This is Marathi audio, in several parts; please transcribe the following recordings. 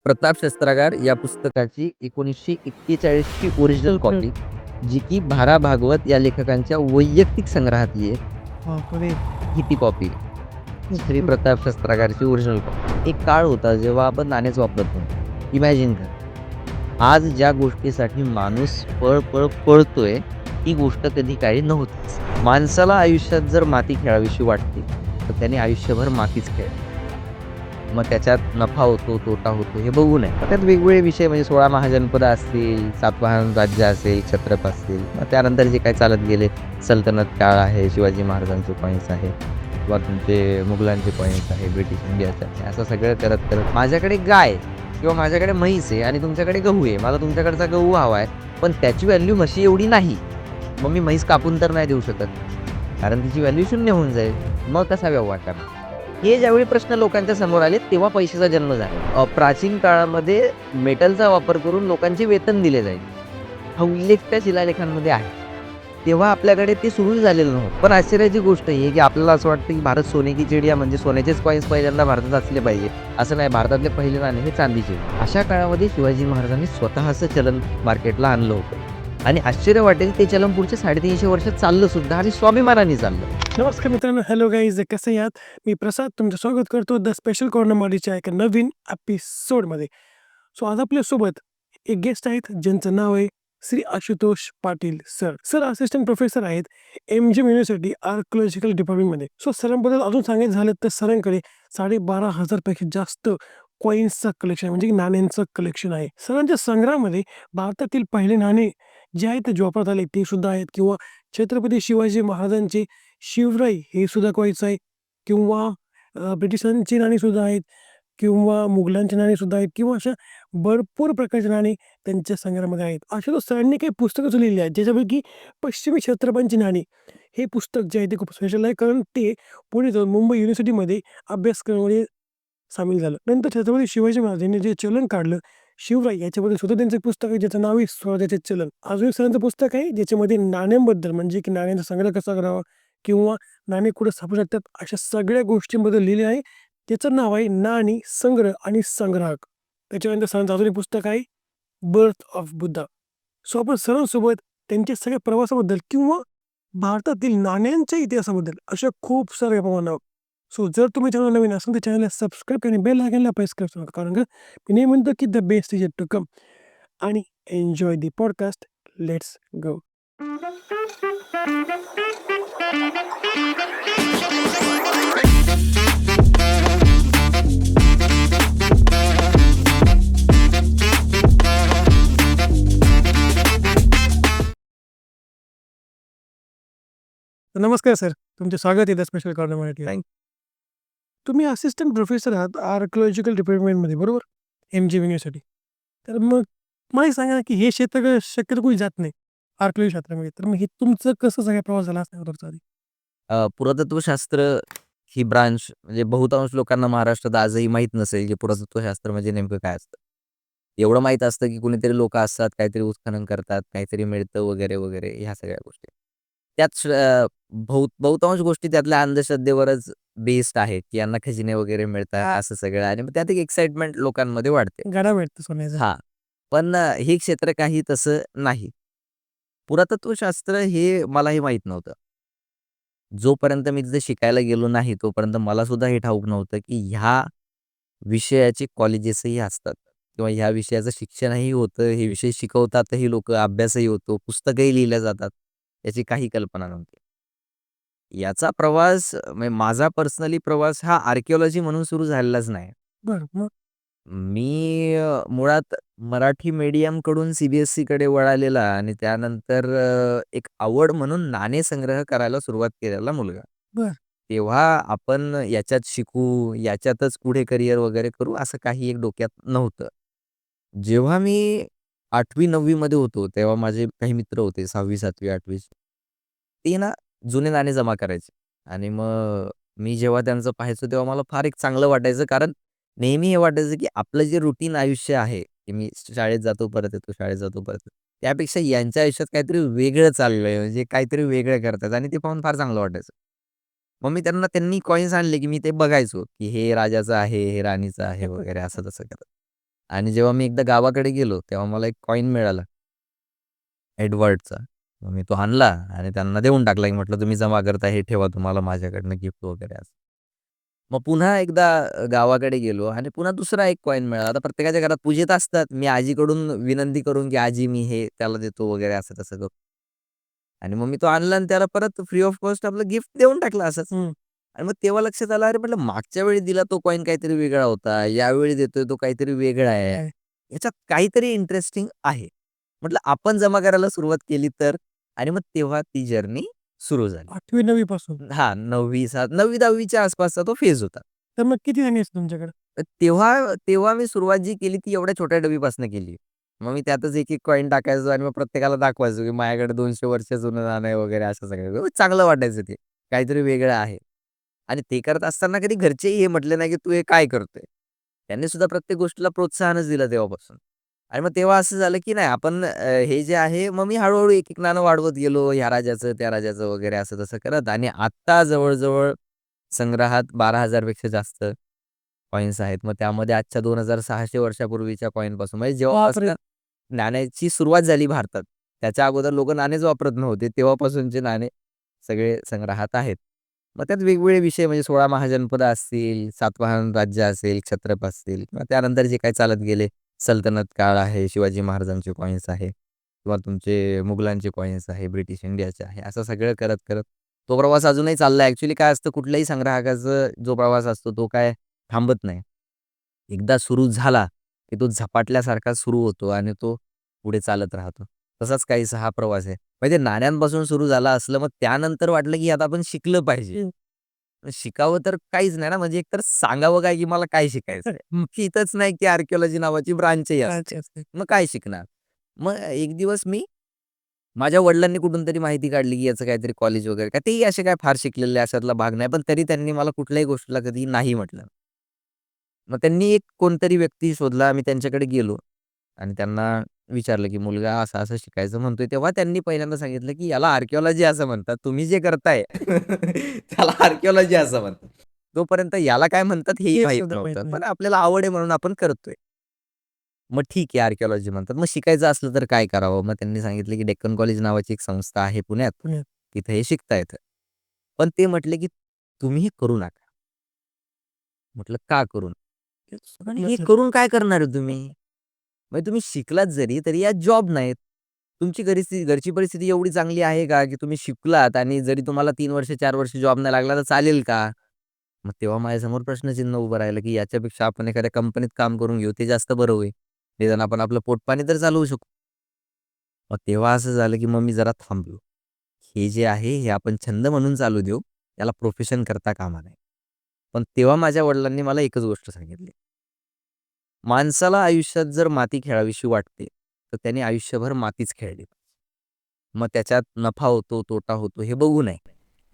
प्रताप शस्त्रागार या पुस्तकाची 1941 ची ओरिजिनल कॉपी, जी की भा. भागवत या लेखकांच्या वैयक्तिक संग्रहातली आहे. बापरे! ही ती कॉपी आहे. श्री प्रताप शस्त्रागारची ओरिजिनल कॉपी. एक काळ होता जेव्हा आपण नाणेच वापरत नव्हतो. इमॅजिन करा. आज ज्या गोष्टीसाठी माणूस पळतोय, ती गोष्ट कधी काही नव्हतीच. माणसाला आयुष्यात जर माती खेळावीशी वाटते, तर त्याने आयुष्यभर मातीच खेळावी. मग त्याच्यात नफा होतो, तोटा होतो हे बघू नये. त्यात वेगवेगळे विषय म्हणजे 16 महाजनपदं असतील, सातवाहन राज्य असेल, क्षत्रप असतील, मग त्यानंतर जे काही चालत गेले, सल्तनत काळ आहे, शिवाजी महाराजांचे पॉईंट्स आहे किंवा तुमचे मुघलांचे पॉईंट्स आहे, ब्रिटिश इंडियाचे आहे, असं सगळं करत माझ्याकडे गाय किंवा माझ्याकडे म्हैस आहे आणि तुमच्याकडे गहू आहे. मला तुमच्याकडचा गहू हवा आहे, पण त्याची व्हॅल्यू म्हशी एवढी नाही. मग मी म्हैस कापून तर नाही देऊ शकत, कारण तिची व्हॅल्यू शून्य होऊन जाईल. मग कसा व्यवहार करणार? हे ज्यावेळी प्रश्न लोकांच्या समोर आले तेव्हा पैशाचा जन्म झाला. प्राचीन काळामध्ये मेटलचा वापर करून लोकांचे वेतन दिले जाईल, हा उल्लेख त्या शिलालेखांमध्ये आहे. तेव्हा आपल्याकडे ते सुरू झालेलं नव्हतं. पण आश्चर्याची गोष्ट ही आहे की आपल्याला असं वाटतं की भारत सोने की चिडिया, म्हणजे सोन्याचेच कॉईन्स पहिल्यांदा भारतात असले पाहिजे. असं नाही, भारतातले पहिले नाणे हे चांदीचे. अशा काळामध्ये शिवाजी महाराजांनी स्वतःचं चलन मार्केटला आणलं होतं आणि आश्चर्य वाटेल ते चलन पुढच्या 350 वर्षात चाललं सुद्धा आणि स्वाभिमानाने चाललं. नमस्कार मित्रांनो, हॅलो गाईज, कसे आहात? मी प्रसाद तुमचं स्वागत करतो द स्पेशल कॉर्नरमधीच्या एका नवीन एपिसोडमध्ये. सो आज आपल्यासोबत एक गेस्ट आहेत ज्यांचं नाव आहे Shri Ashutosh Patil sir. Sir assistant professor आहेत MGM युनिव्हर्सिटी आर्किओलॉजिकल डिपार्टमेंटमध्ये. सो सरांबद्दल अजून सांगायचं झालं तर सरांकडे 12,500 पेक्षा जास्त कॉईन्सचं कलेक्शन म्हणजे की नाण्यांचं कलेक्शन आहे. सरांच्या संग्रहामध्ये भारतातील पहिले नाणे जे आहेत ते वापरण्यात आले ते सुद्धा आहेत, किंवा छत्रपती शिवाजी महाराजांचे शिवराई हे सुद्धा कॉईन्स आहे, किंवा ब्रिटिशांची नाणी सुद्धा आहेत, किंवा मुघलांची नाणी सुद्धा आहेत, किंवा अशा भरपूर प्रकारची नाणी त्यांच्या संग्रहामध्ये आहेत. आशुतोष सरांनी काही पुस्तकं लिहिली आहेत, ज्याच्यापैकी पश्चिमी क्षत्रपांची नाणी हे पुस्तक जे आहे ते खूप स्पेशल आहे, कारण ते पुढे जाऊन मुंबई युनिव्हर्सिटीमध्ये अभ्यासक्रमामध्ये सामील झालं. नंतर छत्रपती शिवाजी महाराजांनी जे चलन काढलं शिवराई, याच्याबद्दल सुद्धा त्यांचं पुस्तक आहे ज्याचं नाव आहे स्वराज्याचे चलन. अजून सरांचं पुस्तक आहे ज्याच्यामध्ये नाण्यांबद्दल, म्हणजे की नाण्यांचा संग्रह कसा करावा किंवा नाणी कुठे सापडू शकतात अशा सगळ्या गोष्टींबद्दल लिहिले आहे. त्याचं नाव आहे नाणी संग्रह आणि संग्राहक. त्याच्यानंतर सरांचं अजून एक पुस्तक आहे बर्थ ऑफ बुद्धा. सो आपण सरांसोबत त्यांच्या सगळ्या प्रवासाबद्दल किंवा भारतातील नाण्यांच्या इतिहासाबद्दल अशा खूप साऱ्या प्रमाणावर. सो जर तुम्ही चॅनल नवीन असाल तर चॅनलला सबस्क्राईब आणि बेल आयकॉनला प्रेस करतो नका, कारण का मी नेहमी म्हणतो की the best is yet to come. आणि enjoy the podcast. Let's go. नमस्कार सर, तुमचे स्वागत आहे द स्पेशल कॉर्नरमध्ये. Thank तुम्ही असिस्टंट प्रोफेसर आहात आर्किओलॉजिकल डिपार्टमेंटमध्ये, बरोबर? MGM university. तर मग मला एक सांगा की हे क्षेत्र शक्यतो कोणी जात नाही आर्किओलॉजी क्षेत्रामध्ये, तर मग हे तुमचं कसं सगळा प्रवास झाला असणार तुमचा आधी? पुरातत्वशास्त्र ही ब्रांच म्हणजे बहुतांश लोकांना महाराष्ट्रात आजही माहीत नसेल की पुरातत्वशास्त्र म्हणजे नेमकं काय असतं. एवढं माहीत असतं की कुणीतरी लोक असतात, काहीतरी उत्खनन करतात, काहीतरी मिळतं वगैरे वगैरे ह्या सगळ्या गोष्टी. बहुतांश गोष्टी त्यातल्या अंधश्रद्धेवरच बेस्ड आहेत की यांना खजिने वगैरे मिळतात असं सगळं, आणि मग त्यात एक एक्साइटमेंट लोकांमध्ये वाढते. गाडा भेटतो सोन्याचा. हां. पण हे क्षेत्र काही तसं नाही. पुरातत्वशास्त्र हे मलाही माहीत नव्हतं. जोपर्यंत मी तिथे शिकायला गेलो नाही, तोपर्यंत मला सुद्धा हे ठाऊक नव्हतं की ह्या विषयाचे कॉलेजेसही असतात किंवा ह्या विषयाचं शिक्षणही होतं, हे विषय शिकवतातही लोकं, अभ्यासही होतो, पुस्तकंही लिहिल्या जातात. याची काही कल्पना नव्हती. याचा प्रवास म्हणजे माझा पर्सनली प्रवास हा आर्किओलॉजी म्हणून सुरू झालेलाच नाही. बरं, मग? मी मुळात मराठी मीडियमकडून CBSEकडे वळालेला आणि त्यानंतर एक आवड म्हणून नाणे संग्रह करायला सुरुवात केलेला मुलगा. बरं. तेव्हा आपण याच्यात शिकू, याच्यातच पुढे करियर वगैरे करू असं काही एक डोक्यात नव्हतं. जेव्हा मी 8वी-9वी मध्ये होतो, तेव्हा माझे काही मित्र होते 6वी, 7वी, 8वी ते ना जुने नाणे जमा करायचे आणि मग मी जेव्हा त्यांचं पाहायचो तेव्हा मला फार एक चांगलं वाटायचं, कारण नेहमी हे वाटायचं की आपलं जे रुटीन आयुष्य आहे, की मी शाळेत जातो, परत येतो, शाळेत जातो, परत येतो. त्यापेक्षा यांच्या आयुष्यात काहीतरी वेगळं चाललंय, म्हणजे काहीतरी वेगळं करतात आणि ते पाहून फार चांगलं वाटायचं. मग मी त्यांनी कॉइन्स आणले, की मी ते बघायचो, की हे राजाचं आहे, हे राणीचं आहे वगैरे असं तसं करत. आणि जेव्हा मी एकदा गावाकडे गेलो, तेव्हा मला एक कॉइन मिळाला एडवर्डचा. मग मी तो आणला आणि त्यांना देऊन टाकला, की म्हटलं, "तुम्ही जमा करता हे ठेवा, तुम्हाला माझ्याकडनं गिफ्ट वगैरे असं." मग पुन्हा एकदा गावाकडे गेलो आणि पुन्हा दुसरा एक कॉइन मिळाला. आता प्रत्येकाच्या घरात पूजेत असतात. मी आजीकडून विनंती करून, की "आजी, मी हे त्याला देतो" वगैरे असं-तसं करून. आणि मग मी तो आणला आणि त्याला परत फ्री ऑफ कॉस्ट आपलं गिफ्ट देऊन टाकलं असंच. हं. आणि मग तेव्हा लक्षात आलं, अरे म्हटलं मागच्या वेळी दिला तो कॉइन काहीतरी वेगळा होता. यावेळी देतोय तो काहीतरी वेगळा आहे. काय? याच्यात काहीतरी इंटरेस्टिंग आहे. म्हटलं आपण जमा करायला सुरुवात केली तर आणि मग तेव्हा ती जर्नी सुरू झाली. 8वी-9वी पासून. हां, 9वी 10वीच्या आसपासचा तो फेज होता. तर मग किती जणी आहेत तुमच्याकडे? तेव्हा तेव्हा मी सुरुवात जी केली ती एवढ्या छोट्या डबीपासून केली. मग मी त्यातच एक-एक कॉइन टाकायचो आणि मग प्रत्येकाला दाखवायचो, की माझ्याकडे 200 वर्ष जुनं नाणं आहे वगैरे असं सगळं. चांगलं वाटायचं ते. काहीतरी वेगळं आहे. आणि ते करत असताना कधी घरचेही हे म्हटले नाही, की "तू हे काय करतोय?" त्यांनी सुद्धा प्रत्येक गोष्टीला प्रोत्साहनच दिलं तेव्हापासून. आणि मग तेव्हा असं झालं, की नाही आपण हे जे आहे मग मी हळू एक-एक नाणं वाढवत गेलो. ह्या राजाचं, त्या राजाचं वगैरे असं तसं करत आणि आत्ता जवळ संग्रहात 12,000 पेक्षा जास्त कॉइन्स आहेत. मग त्यामध्ये आजच्या 2,600 वर्षापूर्वीच्या कॉइनपासून म्हणजे बापरे! जेव्हापासून नाण्याची सुरुवात झाली भारतात, त्याच्या अगोदर लोकं नाणेच वापरत नव्हते. तेव्हापासूनचे नाणे सगळे संग्रहात आहेत. मग त्यात वेगवेगळे विषय म्हणजे 16 महाजनपदं असतील, सातवाहन राज्य असेल, क्षत्रप असतील किंवा त्यानंतर जे काही चालत गेले, सल्तनत काळ आहे, शिवाजी महाराजांचे कॉइन्स आहे किंवा तुमचे मुघलांचे कॉइन्स आहे, ब्रिटिश इंडियाचे आहे. असं सगळं करत तो प्रवास अजूनही चालला आहे. ॲक्चुअली काय असतं कुठल्याही संग्राहकाचा जो प्रवास असतो तो काय थांबत नाही. एकदा सुरू झाला, की तो झपाटल्यासारखा सुरू होतो आणि तो पुढे चालत राहतो. तसाच काहीसा हा प्रवास आहे. म्हणजे नाण्यांपासून सुरू झाला असलं, मग त्यानंतर वाटलं, की आता आपण शिकलं पाहिजे. हं. शिकावं तर काहीच नाही ना, म्हणजे एकतर सांगावं काय, की मला काय शिकायचंय? मग इथंच नाही, की आर्किओलॉजी नावाची ब्रांचही असते. अच्छा, अच्छा. मग काय शिकणार? मग एक दिवस मी माझ्या वडिलांनी कुठून तरी माहिती काढली, की याचं काहीतरी कॉलेज वगैरे काय. तेही असे काय फार शिकलेले अशातला भाग नाही. पण तरी त्यांनी मला कुठल्याही गोष्टीला कधी नाही म्हटलं. मग त्यांनी एक कोणतरी व्यक्ती शोधला. आम्ही त्यांच्याकडे गेलो आणि त्यांना विचारलं, की मुलगा असं-असं शिकायचं म्हणतोय. तेव्हा त्यांनी पहिल्यांदा सांगितलं, की याला आर्किओलॉजी असं म्हणतात. तुम्ही जे करताय त्याला आर्किओलॉजी असं म्हणतात. तोपर्यंत याला काय म्हणतात हेही तेच माहीत सुद्धा माहीत नव्हतं. नाही. पण आपल्याला आवड आहे म्हणून आपण करतोय. मग ठीक आहे आर्किओलॉजी म्हणतात. मग शिकायचं असलं तर काय करावं? मग त्यांनी सांगितलं, की डेक्कन कॉलेज नावाची एक संस्था आहे पुण्यात. पुण्यात. तिथे हे शिकता येतं. पण ते म्हटले, की तुम्ही हे करू नका. म्हटलं का करू नका? तेच आणि हे नसेल. करून काय करणार आहे तुम्ही? म्हणजे तुम्ही शिकलात जरी, तरी यात जॉब नाहीत. तुमची घरची परिस्थिती एवढी चांगली आहे का, की तुम्ही शिकलात आणि जरी तुम्हाला 3 वर्ष, 4 वर्ष जॉब नाही लागला तर चालेल का? मग तेव्हा माझ्यासमोर प्रश्नचिन्ह उभं राहिलं, की याच्यापेक्षा आपण एखाद्या कंपनीत काम करून घेऊ, ते जास्त बरं होईल. निदान आपण आपलं पोटपाणी तर चालवू शकू. मग तेव्हा असं झालं, की मग मी जरा थांबलो. हे जे आहे, हे आपण छंद म्हणून चालू देऊ. याला प्रोफेशन करता कामा नये. पण तेव्हा माझ्या वडिलांनी मला एकच गोष्ट सांगितली. माणसाला आयुष्यात जर माती खेळावीशी वाटते, तर त्याने आयुष्यभर मातीच खेळली पाहिजे. मग त्याच्यात नफा होतो, तोटा होतो हे बघू नये.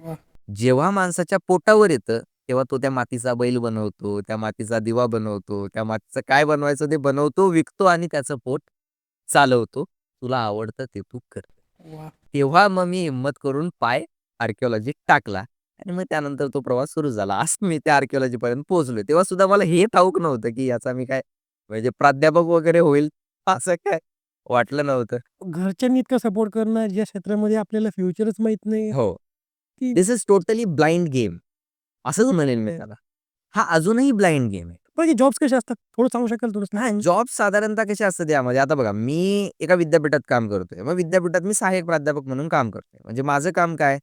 वाह! जेव्हा माणसाच्या पोटावर येतं, तेव्हा तो त्या मातीचा बैल बनवतो, त्या मातीचा दिवा बनवतो, त्या मातीचं काय बनवायचं ते बनवतो, विकतो आणि त्याचं पोट चालवतो. तुला आवडतं ते तू कर. वाह! तेव्हा मग मी हिम्मत करून पाय आर्किओलॉजीत टाकला आणि मग त्यानंतर तो प्रवास सुरू झाला. असं मी त्या आर्किओलॉजीपर्यंत पोहोचलोय. तेव्हा सुद्धा मला हे ठाऊक नव्हतं, की याचा मी काय म्हणजे प्राध्यापक वगैरे होईल, असं काय वाटलं नव्हतं. घरच्यांनी इतका सपोर्ट करणं ज्या क्षेत्रामध्ये आपल्याला फ्युचरच माहीत नाही, हो. की this is totally blind game असंच म्हणेन मी त्याला. हा अजूनही ब्लाइंड गेम आहे. बाकी जॉब्स कसे असतात? थोडं सांगू शकाल थोडंसं? हां, जॉब साधारणतः कसे असतात यामध्ये. आता बघा, मी एका विद्यापीठात काम करतोय. मग विद्यापीठात मी सहाय्यक प्राध्यापक म्हणून काम करतोय. म्हणजे माझं काम काय?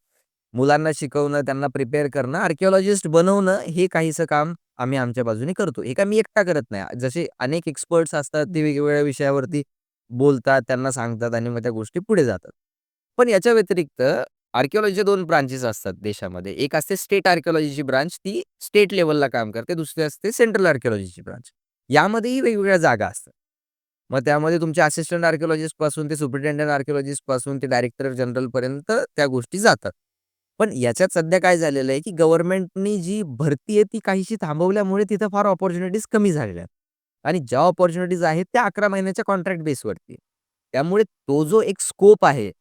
मुलांना शिकवणं, त्यांना प्रिपेअर करणं, आर्किओलॉजिस्ट बनवणं, हे काहीसं काम आम्ही आमच्या बाजूने करतो. हे काय मी एकटा करत नाही. जसे अनेक एक्सपर्ट्स असतात, ते वेगवेगळ्या विषयावरती बोलतात, त्यांना सांगतात आणि मग त्या गोष्टी पुढे जातात. पण याच्या व्यतिरिक्त आर्किओलॉजीचे 2 ब्रांचेस असतात देशामध्ये. एक असते स्टेट आर्किओलॉजीची ब्रांच, ती स्टेट लेव्हलला काम करते. दुसरी असते सेंट्रल आर्किओलॉजीची ब्रांच. यामध्येही वेगवेगळ्या जागा असतात. मग त्यामध्ये तुमचे असिस्टंट आर्किओलॉजिस्टपासून ते सुपरिटेंडंट आर्किओलॉजिस्टपासून ते डायरेक्टर जनरलपर्यंत त्या गोष्टी जातात. पण याच्यात सध्या काय झालेलं आहे, की गव्हर्नमेंटनी जी भरती आहे ती काहीशी थांबवल्यामुळे तिथं फार अपॉर्च्युनिटीज कमी झालेल्या आहेत. आणि ज्या अपॉर्च्युनिटीज आहेत त्या 11 महिन्याच्या कॉन्ट्रॅक्ट बेसवरती. त्यामुळे तो जो एक स्कोप आहे,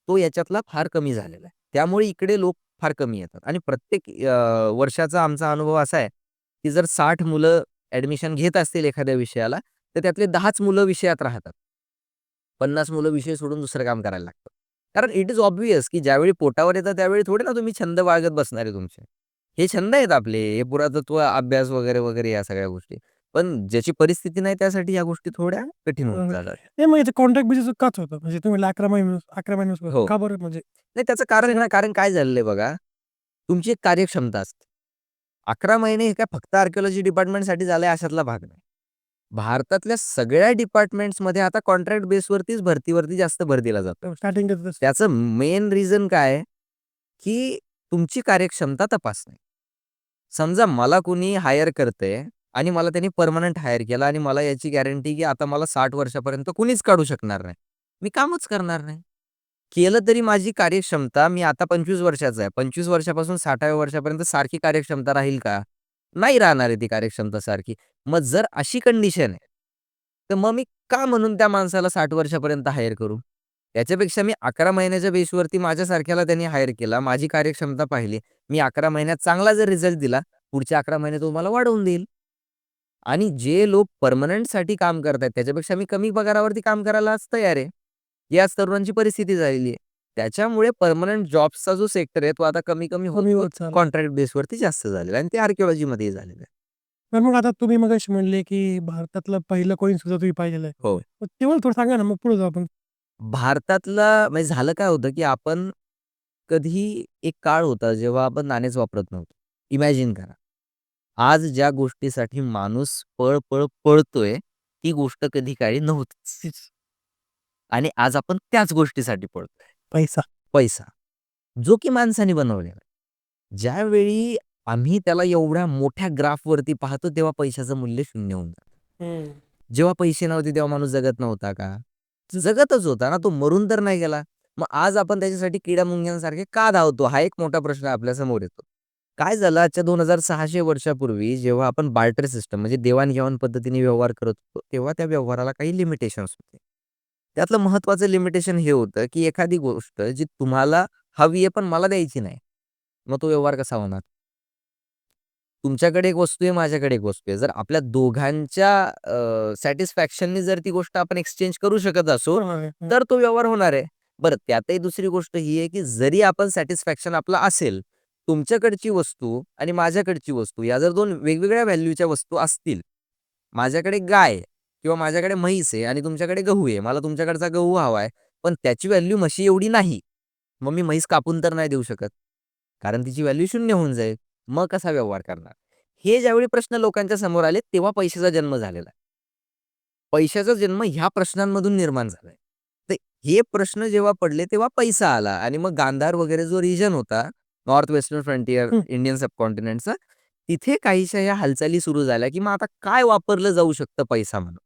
तो याच्यातला फार कमी झालेला आहे. त्यामुळे इकडे लोक फार कमी येतात आणि प्रत्येक वर्षाचा आमचा अनुभव असा आहे, की जर 60 मुलं ॲडमिशन घेत असतील एखाद्या विषयाला, तर त्यातले 10च मुलं विषयात राहतात. 50 मुलं विषय सोडून दुसरं काम करायला लागतात. कारण इट इज ऑब्व्हियस की ज्यावेळी पोटावर येतं त्यावेळी थोडे ना तुम्ही छंद बाळगत बसणार आहे तुमचे. हे छंद आहेत आपले, हे पुरातत्व अभ्यास वगैरे, वगैरे या सगळ्या गोष्टी. पण ज्याची परिस्थिती नाही त्यासाठी या गोष्टी थोड्या कठीण होत जातात. नाही मग याचं कॉन्ट्रॅक्ट बेसिस काच होतं? म्हणजे तुम्ही 11 महिने हो. का बरं म्हणजे? नाही त्याचं कारण आहे ना, कारण काय झालेलं आहे बघा, तुमची एक कार्यक्षमता असते. 11 महिने हे काय फक्त आर्किओलॉजी डिपार्टमेंटसाठी झालंय अशातला भाग नाही. भारतातल्या सगळ्या डिपार्टमेंट्समध्ये आता कॉन्ट्रॅक्ट बेसवरतीच भरतीवरती जास्त भर दिला जातो. स्टार्टिंग त्याचं मेन रिझन काय आहे, की तुमची कार्यक्षमता तपासणे. समजा मला कुणी हायर करतंय आणि मला त्यांनी पर्मनंट हायर केलं आणि मला याची गॅरंटी की आता मला 60 वर्षापर्यंत कुणीच काढू शकणार नाही. मी कामच करणार नाही. केलं तरी माझी कार्यक्षमता मी आता 25 वर्षाचा आहे. 25 वर्षापासून 60व्या वर्षापर्यंत सारखी कार्यक्षमता राहील का? नाही राहणार आहे ती कार्यक्षमता सारखी. मग जर अशी कंडिशन आहे, तर मग मी का म्हणून त्या माणसाला 60 वर्षापर्यंत हायर करू? त्याच्यापेक्षा मी 11 महिन्याच्या बेसवरती माझ्यासारख्याला त्यांनी हायर केला. माझी कार्यक्षमता पाहिली. मी 11 महिन्यात चांगला जर रिझल्ट दिला, पुढच्या 11 महिन्यात तो मला वाढवून देईल. आणि जे लोक पर्मनंटसाठी काम करतायत, त्याच्यापेक्षा मी कमी पगारावरती काम करायलाच तयार आहे. ही आज तरुणांची परिस्थिती झालेली आहे. त्याच्यामुळे पर्मनंट जॉब्सचा जो सेक्टर आहे, तो आता कमी-कमी होत कमी होत होत चालला. कॉन्ट्रॅक्ट बेसवरती जास्त झालेला आहे आणि ते आर्किओलॉजीमध्येही झालेलं आहे. तर मग आता तुम्ही मगाशी म्हणले, की भारतातलं पहिलं कॉइन सुद्धा तुम्ही पाहिलेलं आहे. हो. मग ते मला थोडं सांगा ना, मग पुढे जाऊ आपण. भारतातला म्हणजे झालं काय होतं, की आपण कधी एक काळ होता, जेव्हा आपण नाणेच वापरत नव्हतो. इमॅजिन करा. आज ज्या गोष्टीसाठी माणूस पळ पळतोय, ती गोष्ट कधी काळी नव्हतीच. तेच आणि आज आपण त्याच गोष्टीसाठी पळतोय. पैसा. पैसा, जो की माणसाने बनवलेला आहे. ज्यावेळी आम्ही त्याला एवढ्या मोठ्या ग्राफवरती पाहतो, तेव्हा पैशाचं मूल्य शून्य होऊन जातं. जेव्हा पैसे नव्हते, तेव्हा माणूस जगत नव्हता का? जगतच होता ना, तो मरून तर नाही गेला. मग आज आपण त्याच्यासाठी किड्या-मुंग्यांसारखे का धावतो? हा एक मोठा प्रश्न आपल्यासमोर येतो. काय झालं आजच्या 2600 वर्षापूर्वी जेव्हा आपण बार्टर सिस्टम म्हणजे देवाण-घेवाण पद्धतीने व्यवहार करत होतो, तेव्हा त्या व्यवहाराला काही लिमिटेशन्स होते. त्यातलं महत्त्वाचं लिमिटेशन हे होतं, की एखादी गोष्ट जी तुम्हाला हवी आहे, पण मला द्यायची नाही. मग तो व्यवहार कसा होणार? तुमच्याकडे एक वस्तू आहे, माझ्याकडे एक वस्तू आहे. जर आपल्या दोघांच्या सॅटिस्फॅक्शननी जर ती गोष्ट आपण एक्सचेंज करू शकत असू, बरोबर आहे. तर तो व्यवहार होणार आहे. बरं त्यातही दुसरी गोष्ट ही आहे, की जरी आपण सॅटिस्फॅक्शन आपलं असेल, तुमच्याकडची वस्तू आणि माझ्याकडची वस्तू या जर 2 वेगवेगळ्या व्हॅल्यूच्या वस्तू असतील, माझ्याकडे गाय आहे किंवा माझ्याकडे म्हैस आहे आणि तुमच्याकडे गहू आहे. मला तुमच्याकडचा गहू हवा आहे, पण त्याची व्हॅल्यू म्हशी एवढी नाही. मग मी म्हैस कापून तर नाही देऊ शकत. कारण तिची व्हॅल्यू 0 होऊन जाईल. मग कसा व्यवहार करणार? हे ज्यावेळी प्रश्न लोकांच्या समोर आले, तेव्हा पैशाचा जन्म झालेला आहे. पैशाचा जन्म ह्या प्रश्नांमधून निर्माण झालाय. तर हे प्रश्न जेव्हा पडले, तेव्हा पैसा आला आणि मग गांधार वगैरे जो रिजन होता, नॉर्थ वेस्टर्न फ्रंटियर हं. इंडियन सबकॉन्टिनेंटचा, तिथे काहीशा ह्या हालचाली सुरू झाल्या, की मग आता काय वापरलं जाऊ शकतं पैसा म्हणून.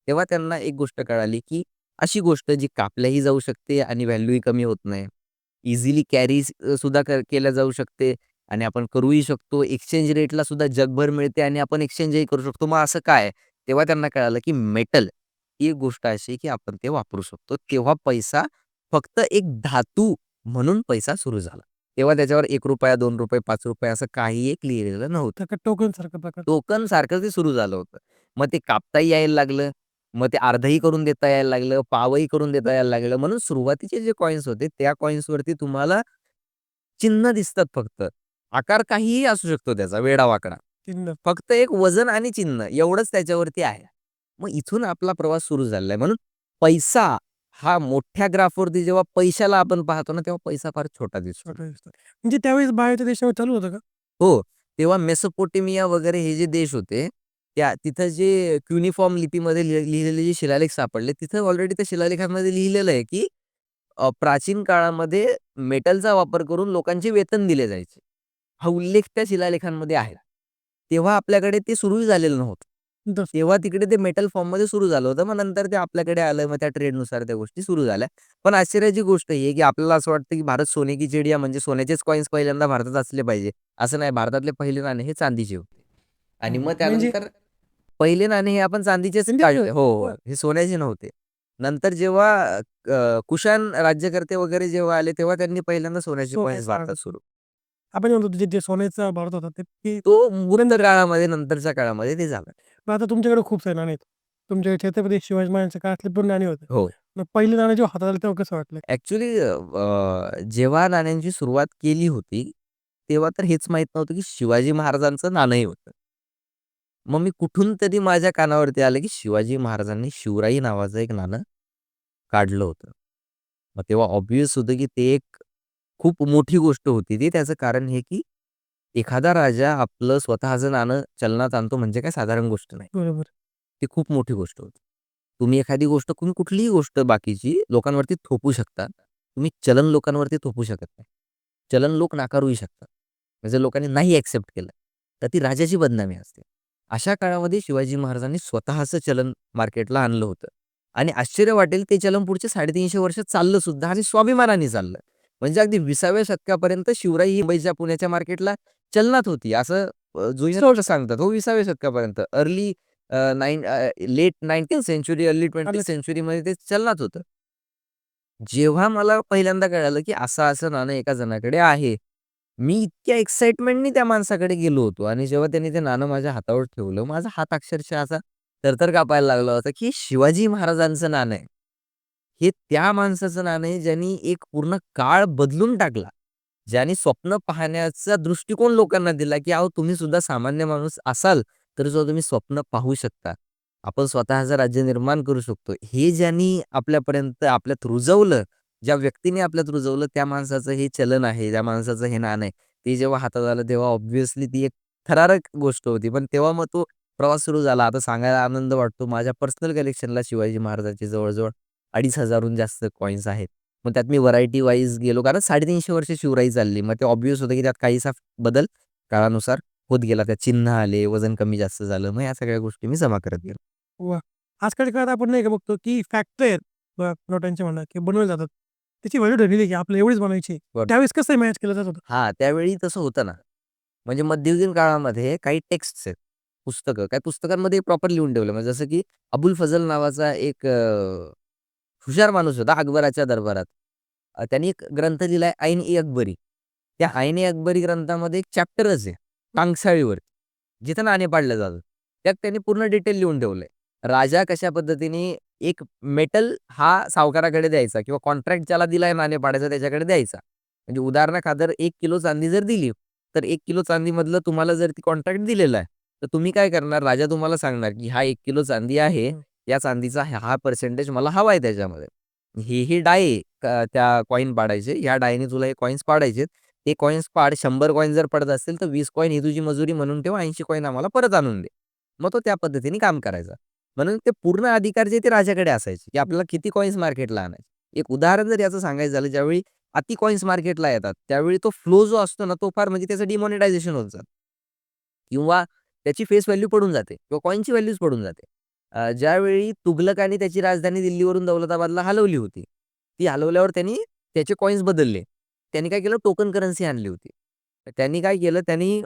तेव्हा त्यांना एक गोष्ट कळाली, की अशी गोष्ट जी कापल्याही जाऊ शकते आणि व्हॅल्यूही कमी होत नाही. इझिली कॅरी सुद्धा केल्या जाऊ शकते आणि आपण करूही शकतो. एक्सचेंज रेटला सुद्धा जगभर मिळते आणि आपण एक्सचेंजही करू शकतो. मग असं काय? तेव्हा त्यांना कळालं, की मेटल ही एक गोष्ट अशी आहे, की आपण ते वापरू शकतो. तेव्हा पैसा फक्त एक धातू म्हणून पैसा सुरू झाला. तेव्हा त्याच्यावर ₹1, ₹2, ₹5 असं काही एक लिहिलेलं नव्हतं. तर टोकन सारखं प्रकार. टोकन सारखं ते सुरू झालं होतं. मग ते कापताही यायला लागलं. मग ते अर्धही करून देता यायला लागलं, पावही करून देता यायला लागलं. म्हणून सुरुवातीचे जे कॉइन्स होते, त्या कॉइन्सवरती तुम्हाला चिन्ह दिसतात फक्त. आकार काहीही असू शकतो त्याचा वेडावाकडा. चिन्ह. फक्त एक वजन आणि चिन्ह एवढंच त्याच्यावरती आहे. मग इथून आपला प्रवास सुरू झालेला आहे. म्हणून पैसा हा मोठ्या ग्राफवरती जेव्हा पैशाला आपण पाहतो ना, तेव्हा पैसा फार छोटा दिसतो. छोटा दिसतो. म्हणजे त्यावेळेस बाहेरच्या देशावर चालू होतं का? हो. तेव्हा मेसोपोटेमिया वगैरे हे जे देश होते, तिथं जे क्युनिफॉर्म लिपीमध्ये लिहिलेले जे शिलालेख सापडले, तिथं ऑलरेडी त्या शिलालेखामध्ये लिहिलेलं आहे, की प्राचीन काळामध्ये मेटलचा वापर करून लोकांचे वेतन दिले जायचे. हा उल्लेख त्या शिलालेखांमध्ये आहे. तेव्हा आपल्याकडे ते सुरूही झालेलं नव्हतं. दस तेव्हा तिकडे ते मेटल फॉर्ममध्ये सुरू झालं होतं. मग नंतर ते आपल्याकडे आलं. मग त्या ट्रेडनुसार त्या गोष्टी सुरू झाल्या. पण आश्चर्याची गोष्ट ही आहे, की आपल्याला असं वाटतं, की भारत सोने की चिडिया म्हणजे सोन्याचेच कॉइन्स पहिल्यांदा भारतात असले पाहिजे. असं नाही. भारतातले पहिले नाणे हे चांदीचे होते. आणि मग म्हणजे त्यानंतर पहिले नाणे हे आपण चांदीचेच म्हणजे काढले. हो, हो. हे सोन्याचे नव्हते. नंतर जेव्हा कुशाण राज्यकर्ते वगैरे जेव्हा आले, तेव्हा त्यांनी पहिल्यांदा सोन्याचे कॉइन्स सोन्याचं भारतात सुरू आपण म्हणतो जे जे सोन्याचा भारत होता ते ते तो मुहूर्त काळामध्ये, नंतरच्या काळामध्ये ते झालं. मग आता तुमच्याकडे खूप सारे नाणे आहेत. तुमच्या छत्रपती शिवाजी महाराजांच्या काळातले पण नाणे होते. हो. मग पहिलं नाणं जेव्हा हातात आलं तेव्हा कसं वाटलं? ॲक्चुअली जेव्हा नाण्यांची सुरुवात केली होती, तेव्हा तर हेच माहीत नव्हतं की शिवाजी महाराजांचं नाणंही होतं. मग मी कुठून तरी माझ्या कानावरती आलं की शिवाजी महाराजांनी शिवराई नावाचं एक नाणं काढलं होतं. मग तेव्हा ऑब्व्हियस होतं की ते एक खूप मोठी गोष्ट होती ती. त्याचं कारण हे की एखादा राजा आपलं स्वतःचं नाणं चलनात आणतो म्हणजे काय साधारण गोष्ट नाही. बरोबर. ती खूप मोठी गोष्ट होती. तुम्ही एखादी गोष्ट तुम्ही कुठलीही गोष्ट बाकीची लोकांवरती थोपू शकता. तुम्ही चलन लोकांवरती थोपू शकत नाही. चलन लोक नाकारूही शकतात. म्हणजे लोकांनी नाही ॲक्सेप्ट केलं, तर ती राजाची बदनामी असते. अशा काळामध्ये शिवाजी महाराजांनी स्वतःचं चलन मार्केटला आणलं होतं. आणि आश्चर्य वाटेल ते चलन पुढचे 350 वर्ष चाललं सुद्धा आणि स्वाभिमानाने चाललं. म्हणजे अगदी 20व्या शतकापर्यंत शिवराई ही मुंबईच्या, पुण्याच्या मार्केटला चलनात होती. असं जुने सोर्स सांगतात. हो, 20व्या शतकापर्यंत early late 19th century, early 20th आलंच. सेंच्युरीमध्ये ते चलनात होतं. जेव्हा मला पहिल्यांदा कळालं, की असं-असं नाणं एका जणाकडे आहे. मी इतक्या एक्साईटमेंटनी त्या माणसाकडे गेलो होतो आणि जेव्हा त्यांनी ते नाणं माझ्या हातावर ठेवलं, माझा हात अक्षरशः असा थरथर कापायला लागला होता, की शिवाजी महाराजांचं नाणं आहे. हे त्या माणसाचं नाणं आहे, ज्यांनी एक पूर्ण काळ बदलून टाकला. ज्यांनी स्वप्न पाहण्याचा दृष्टिकोन लोकांना दिला, की अहो तुम्ही सुद्धा सामान्य माणूस असाल, तर सुद्धा तुम्ही स्वप्न पाहू शकता. आपण स्वतःचं राज्य निर्माण करू शकतो. हे ज्यांनी आपल्यापर्यंत आपल्यात रुजवलं, ज्या व्यक्तीने आपल्यात रुजवलं, त्या माणसाचं हे चलन आहे, त्या माणसाचं हे नाणं आहे. ते जेव्हा हातात आलं, तेव्हा ऑब्व्हियसली ती एक थरारक गोष्ट होती. पण तेव्हा मग तो प्रवास सुरू झाला. आता सांगायला आनंद वाटतो. माझ्या पर्सनल कलेक्शनला शिवाजी महाराजांचे जवळ-जवळ 2,500हून जास्त कॉइन्स आहेत. मग त्यात मी व्हरायटी वाईज गेलो, कारण 350 वर्ष शिवराई चालली. मग ते ऑब्व्हियस होतं, की त्यात काहीसा बदल काळानुसार होत गेला. त्यात चिन्ह आले, वजन कमी जास्त झालं. मग या सगळ्या गोष्टी मी जमा करत गेलो. वाह! आजकालच्या काळात आपण नाही का बघतो, की फॅक्टरी आहेत नोटांच्या म्हणा किंवा बनवले जातात. त्याची व्हॅल्यू ठरलेली आहे, की आपल्याला एवढीच बनवायची त्यावेळेस कसं मॅनेज केलं जात होतं? हां, त्यावेळी तसं होतं ना. म्हणजे मध्ययुगीन काळामध्ये काही टेक्स्ट्स आहेत, पुस्तकं. काही पुस्तकांमध्ये प्रॉपर लिहून ठेवलं. म्हणजे जसं की अबुल फजल नावाचा एक हुशार माणूस होता अकबराच्या दरबारात. त्यांनी एक ग्रंथ लिहिलाय ऐन-ई अकबरी. त्या ऐन-ई अकबरी ग्रंथामध्ये एक चॅप्टरच आहे टांगसाळीवर, जिथं नाणे पाडलं जातं. त्यात त्यांनी पूर्ण डिटेल लिहून ठेवलंय. राजा कशा पद्धतीने एक मेटल हा सावकाराकडे द्यायचा किंवा कॉन्ट्रॅक्ट ज्याला दिलाय नाणे पाडायचा त्याच्याकडे द्यायचा. म्हणजे उदाहरणाखातर 1 किलो चांदी जर दिली, तर 1 किलो चांदीमधलं तुम्हाला जर ती कॉन्ट्रॅक्ट दिलेलं आहे, तर तुम्ही काय करणार? राजा तुम्हाला सांगणार, की हा 1 किलो चांदी आहे. या चांदीचा हा पर्सेंटेज मला हवा आहे त्याच्यामध्ये. ही डाय आहे त्या कॉइन पाडायचे. ह्या डायने तुला हे कॉइन्स पाडायचेत. ते कॉइन्स पाड. 100 कॉइन जर पडत असतील, तर 20 कॉइन ही तुझी मजुरी म्हणून ठेव. 80 कॉइन आम्हाला परत आणून दे. मग तो त्या पद्धतीने काम करायचा. म्हणून ते पूर्ण अधिकार जे ते राजाकडे असायचे, की आपल्याला किती कॉइन्स मार्केटला आणायचे. एक उदाहरण जर याचं सांगायचं झालं, ज्यावेळी अति कॉइन्स मार्केटला येतात, त्यावेळी तो फ्लो जो असतो ना, तो फार म्हणजे त्याचं डिमॉनिटायझेशन होत जातं किंवा त्याची फेस व्हॅल्यू पडून जाते किंवा कॉइनची व्हॅल्यूच पडून जाते. ज्यावेळी तुघलकांनी त्याची राजधानी दिल्लीवरून दौलताबादला हलवली होती. ती हलवल्यावर त्यांनी त्याचे कॉइन्स बदलले. त्यांनी काय केलं टोकन करन्सी आणली होती. तर त्यांनी काय केलं त्यांनी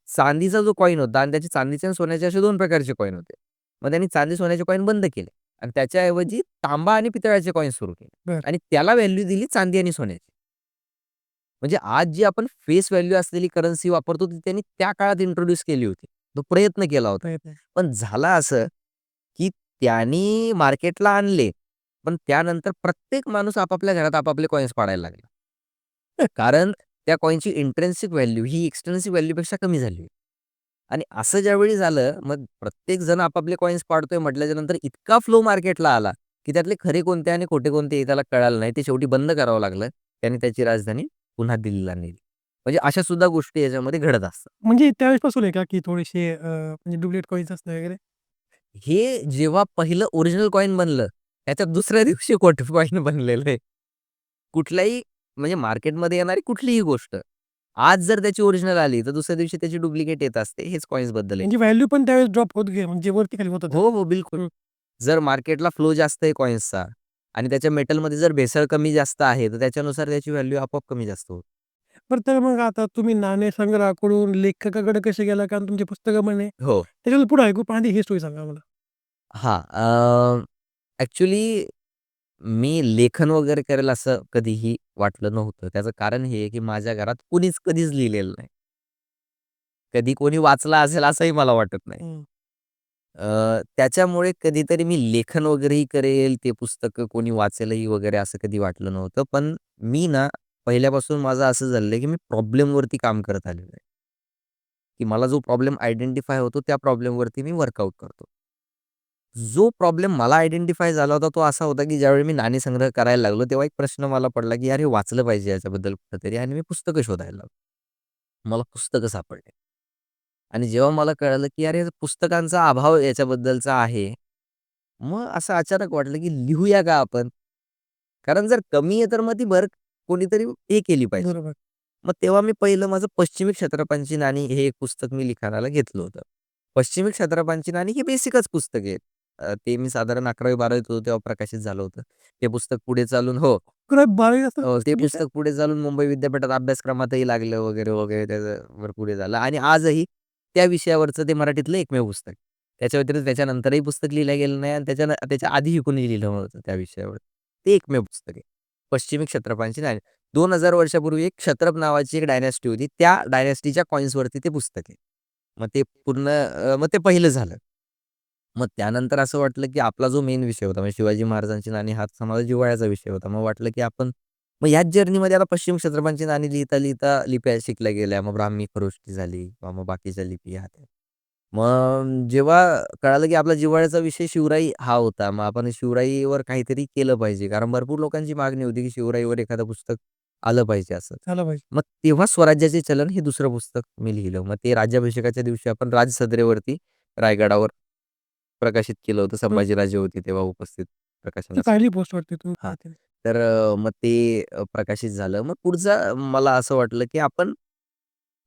चांदीचा जो कॉइन होता आणि त्याचे चांदीचे आणि सोन्याचे असे 2 प्रकारचे कॉइन होते. मग त्यांनी चांदी सोन्याचे कॉइन बंद केले आणि त्याच्याऐवजी तांबा आणि पितळाचे कॉइन्स सुरू केले बरं. आणि त्याला व्हॅल्यू दिली चांदी आणि सोन्याची. म्हणजे आज जी आपण फेस व्हॅल्यू असलेली करन्सी वापरतो, ती त्यांनी त्या काळात इंट्रोड्यूस केली होती. तो प्रयत्न केला होता. प्रयत्न. पण झालं असं, की त्यांनी मार्केटला आणले, पण त्यानंतर प्रत्येक माणूस आपापल्या घरात आपापले कॉइन्स पाडायला लागला. कारण त्या कॉइनची इंट्रिन्सिक व्हॅल्यू ही एक्सट्रिन्सिक व्हॅल्यूपेक्षा कमी झाली. आणि असं ज्यावेळी झालं, मग प्रत्येक जण आपापले कॉइन्स पाडतोय म्हटल्याच्यानंतर इतका फ्लो मार्केटला आला, की त्यातले खरे कोणते आणि खोटे कोणते हे त्याला कळालं नाही. ते शेवटी बंद करावं लागलं. त्याने त्याची राजधानी पुन्हा दिल्लीला नेली. म्हणजे अशा सुद्धा गोष्टी याच्यामध्ये घडत असतात. म्हणजे त्यावेळेसपासून आहे का, की थोडेसे म्हणजे डुप्लिकेट कॉइन्स असणं वगैरे? हे जेव्हा पहिलं ओरिजिनल कॉइन बनलं, त्याच्या दुसऱ्या दिवशी खोटं कॉइन बनलेलं आहे. कुठल्याही म्हणजे मार्केटमध्ये येणारी कुठलीही गोष्ट, आज जर त्याची ओरिजिनल आली, तर दुसऱ्या दिवशी त्याची डुप्लिकेट येत असते. हेच कॉइन्सबद्दल आहे. म्हणजे व्हॅल्यू पण त्यावेळेस ड्रॉप होत गेली म्हणजे वरती खाली होत होतं. हो, हो, बिलकुल. हं. जर मार्केटला फ्लो जास्त आहे कॉइन्सचा आणि त्याच्या मेटलमध्ये जर भेसळ कमी जास्त आहे, तर त्याच्यानुसार त्याची व्हॅल्यू आपोआप कमी जास्त होते. बरं तर मग आता तुम्ही नाणे संग्रहाकडून लेखकाकडे कसे गेला? कारण तुमची पुस्तकं म्हणे हो. त्याच्यातून पुढे ऐकू पण आधी ही स्टोरी सांगा मला. हां. ॲक्चुअली मी लेखन वगैरे करेल असं कधीही वाटलं नव्हतं. त्याचं कारण हे आहे, की माझ्या घरात कुणीच कधीच लिहिलेलं नाही. कधी कोणी वाचला असेल असंही मला वाटत नाही. हं. त्याच्यामुळे कधीतरी मी लेखन वगैरेही करेल, ते पुस्तकं कोणी वाचेलही वगैरे असं कधी वाटलं नव्हतं. पण मी ना पहिल्यापासून माझं असं झालेलं आहे, की मी प्रॉब्लेमवरती काम करत आलेलो आहे, की मला जो प्रॉब्लेम आयडेंटिफाय होतो त्या प्रॉब्लेमवरती मी वर्कआउट करतो. जो प्रॉब्लेम मला आयडेंटिफाय झाला होता तो असा होता, की ज्यावेळी मी नाणेसंग्रह करायला लागलो, तेव्हा एक प्रश्न मला पडला, की "अरे, वाचलं पाहिजे याच्याबद्दल कुठेतरी" आणि मी पुस्तकं शोधायला लागलो. मला पुस्तकं सापडले आणि जेव्हा मला कळालं, की अरे, पुस्तकांचा अभाव याच्याबद्दलचा आहे. मग असं अचानक वाटलं, की लिहूया का आपण? कारण जर कमी आहे, तर मग ती भर कोणीतरी हे केली पाहिजे. बरोबर. मग तेव्हा मी पहिलं माझं पश्चिमी क्षत्रपांची नाणी हे एक पुस्तक मी लिखाणाला घेतलं होतं. पश्चिमी क्षत्रपांची नाणी ही बेसिकच पुस्तक आहे. ते मी साधारण 11वी-12वीत होतो तेव्हा प्रकाशित झालं होतं. ते पुस्तक पुढे चालून हो. 11वी-12वी असं ते म्हणजे पुस्तक पुढे चालून मुंबई विद्यापीठात अभ्यासक्रमातही लागलं वगैरे, वगैरे त्याच्यावर पुढे झालं आणि आजही त्या विषयावरचं ते मराठीतलं एकमेव पुस्तक. त्याच्या व्यतिरिक्त त्याच्यानंतरही पुस्तक लिहिलं गेलं नाही आणि त्याच्या आधीही कोणी लिहिलं नव्हतं त्या विषयावर. ते एकमेव पुस्तक आहे. पश्चिमी क्षत्रपांची नाणी. 2000 वर्षापूर्वी एक क्षत्रप नावाची एक डायनॅस्टी होती. त्या डायनॅस्टीच्या कॉइन्सवरती ते पुस्तक आहे. मग ते पहिलं झालं. मग त्यानंतर असं वाटलं, की आपला जो मेन विषय होता म्हणजे शिवाजी महाराजांची नाणी हाच माझा जिव्हाळ्याचा विषय होता. मग वाटलं, की आपण मग ह्याच जर्नीमध्ये आता पश्चिम क्षत्रपांची नाणी लिहिता-लिहिता लिप्या शिकल्या गेल्या. मग ब्राह्मी खरोष्टी झाली किंवा मग बाकीच्या लिपी ह्या त्या. मग जेव्हा कळालं, की आपला जिव्हाळ्याचा विषय शिवराई हा होता. मग आपण शिवराईवर काहीतरी केलं पाहिजे. कारण भरपूर लोकांची मागणी होती, की शिवराईवर एखादं पुस्तक आलं पाहिजे असं. झालं पाहिजे. मग तेव्हा स्वराज्याचे चलन हे दुसरं पुस्तक मी लिहिलं. मग ते राज्याभिषेकाच्या दिवशी आपण राजसदरेवरती रायगडावर प्रकाशित केलं होतं. हं. संभाजीराजे होते तेव्हा उपस्थित ती प्रकाशनासाठी. पहिली पोस्ट वाटते तुम्ही हां. पाहते. तर मग ते प्रकाशित झालं. मग पुढचं मला असं वाटलं, की आपण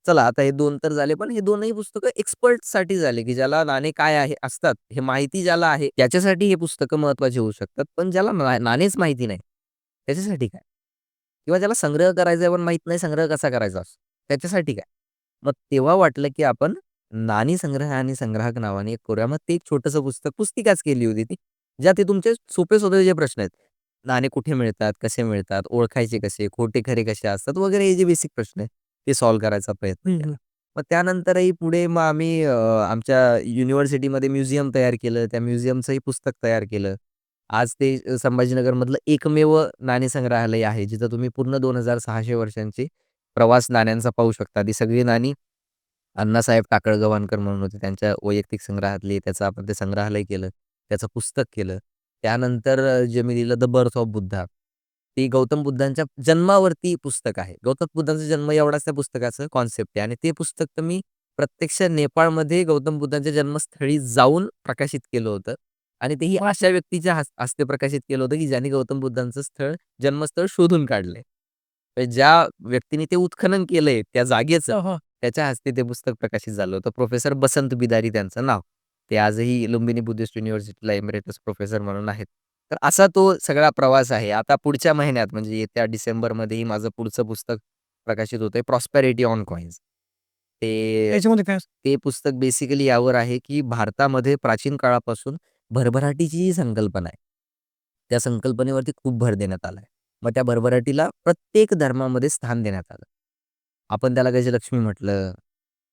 चला आता हे 2 तर झाले, पण हे 2ही पुस्तकं एक्सपर्टसाठी झाले, की ज्याला नाणे काय आहे असतात हे माहिती ज्याला आहे, त्याच्यासाठी हे पुस्तकं महत्त्वाची होऊ शकतात. पण ज्याला नाणेच माहिती नाही, त्याच्यासाठी काय? किंवा ज्याला संग्रह करायचा आहे, पण माहीत नाही संग्रह कसा करायचा असतो, त्याच्यासाठी काय? मग तेव्हा वाटलं, की आपण नाणी संग्रह आणि संग्राहक नावाने एक करूया. मग ते एक छोटंसं पुस्तिकाच केली होती ती. ज्यात ते तुमचे सोपे-सोपे जे प्रश्न आहेत. नाणे कुठे मिळतात? कसे मिळतात? ओळखायचे कसे? खोटे खरे कसे असतात? वगैरे हे जे बेसिक प्रश्न आहेत, ते सॉल्व्ह करायचा प्रयत्न हं, हं. केला. मग त्यानंतरही पुढे मग आम्ही आमच्या युनिव्हर्सिटीमध्ये म्युझियम तयार केलं. त्या म्युझियमचंही पुस्तक तयार केलं. आज ते संभाजीनगरमधलं एकमेव नाणेसंग्रहालय आहे, जिथं तुम्ही पूर्ण 2600 वर्षांची प्रवास नाण्यांचा पाहू शकता. ती सगळी नाणी अण्णासाहेब टाकळगव्हाणकर म्हणून होते. त्यांच्या वैयक्तिक संग्रहातली. त्याचं आपण ते संग्रहालय केलं. त्याचं पुस्तक केलं. त्यानंतर जे मी लिहिलं द बर्थ ऑफ बुद्धा. ते गौतम बुद्धांच्या जन्मावरती पुस्तक आहे. गौतम बुद्धांचा जन्म एवढाच त्या पुस्तकाचं कॉन्सेप्ट आहे आणि ते पुस्तक तर मी प्रत्यक्ष नेपाळमध्ये गौतम बुद्धांच्या जन्मस्थळी जाऊन प्रकाशित केलं होतं आणि तेही वाह! अशा व्यक्तीच्या हस्ते प्रकाशित केलं होतं, की ज्याने गौतम बुद्धांचं जन्मस्थळ शोधून काढलंय. म्हणजे ज्या व्यक्तीने ते उत्खनन केलंय त्या जागेचं, हां, हां. त्याच्या हस्ते ते पुस्तक प्रकाशित झालं होतं. प्रोफेसर बसंत बिदारी त्यांचं नाव. ते आजही लुंबिनी बुद्धिस्ट युनिव्हर्सिटीला एमिरेटस प्रोफेसर म्हणून आहेत. तर असा तो सगळा प्रवास आहे. आता पुढच्या महिन्यात म्हणजे येत्या डिसेंबरमध्येही माझं पुढचं पुस्तक प्रकाशित होतंय प्रॉस्पेरिटी ऑन कॉइन्स. ते याच्यामध्ये काय असतं? ते पुस्तक बेसिकली यावर आहे, की भारतामध्ये प्राचीन काळापासून भरभराटीची जी संकल्पना आहे, त्या संकल्पनेवरती खूप भर देण्यात आला आहे. मग त्या भरभराटीला प्रत्येक धर्मामध्ये स्थान देण्यात आलं. आपण त्याला गजलक्ष्मी म्हटलं,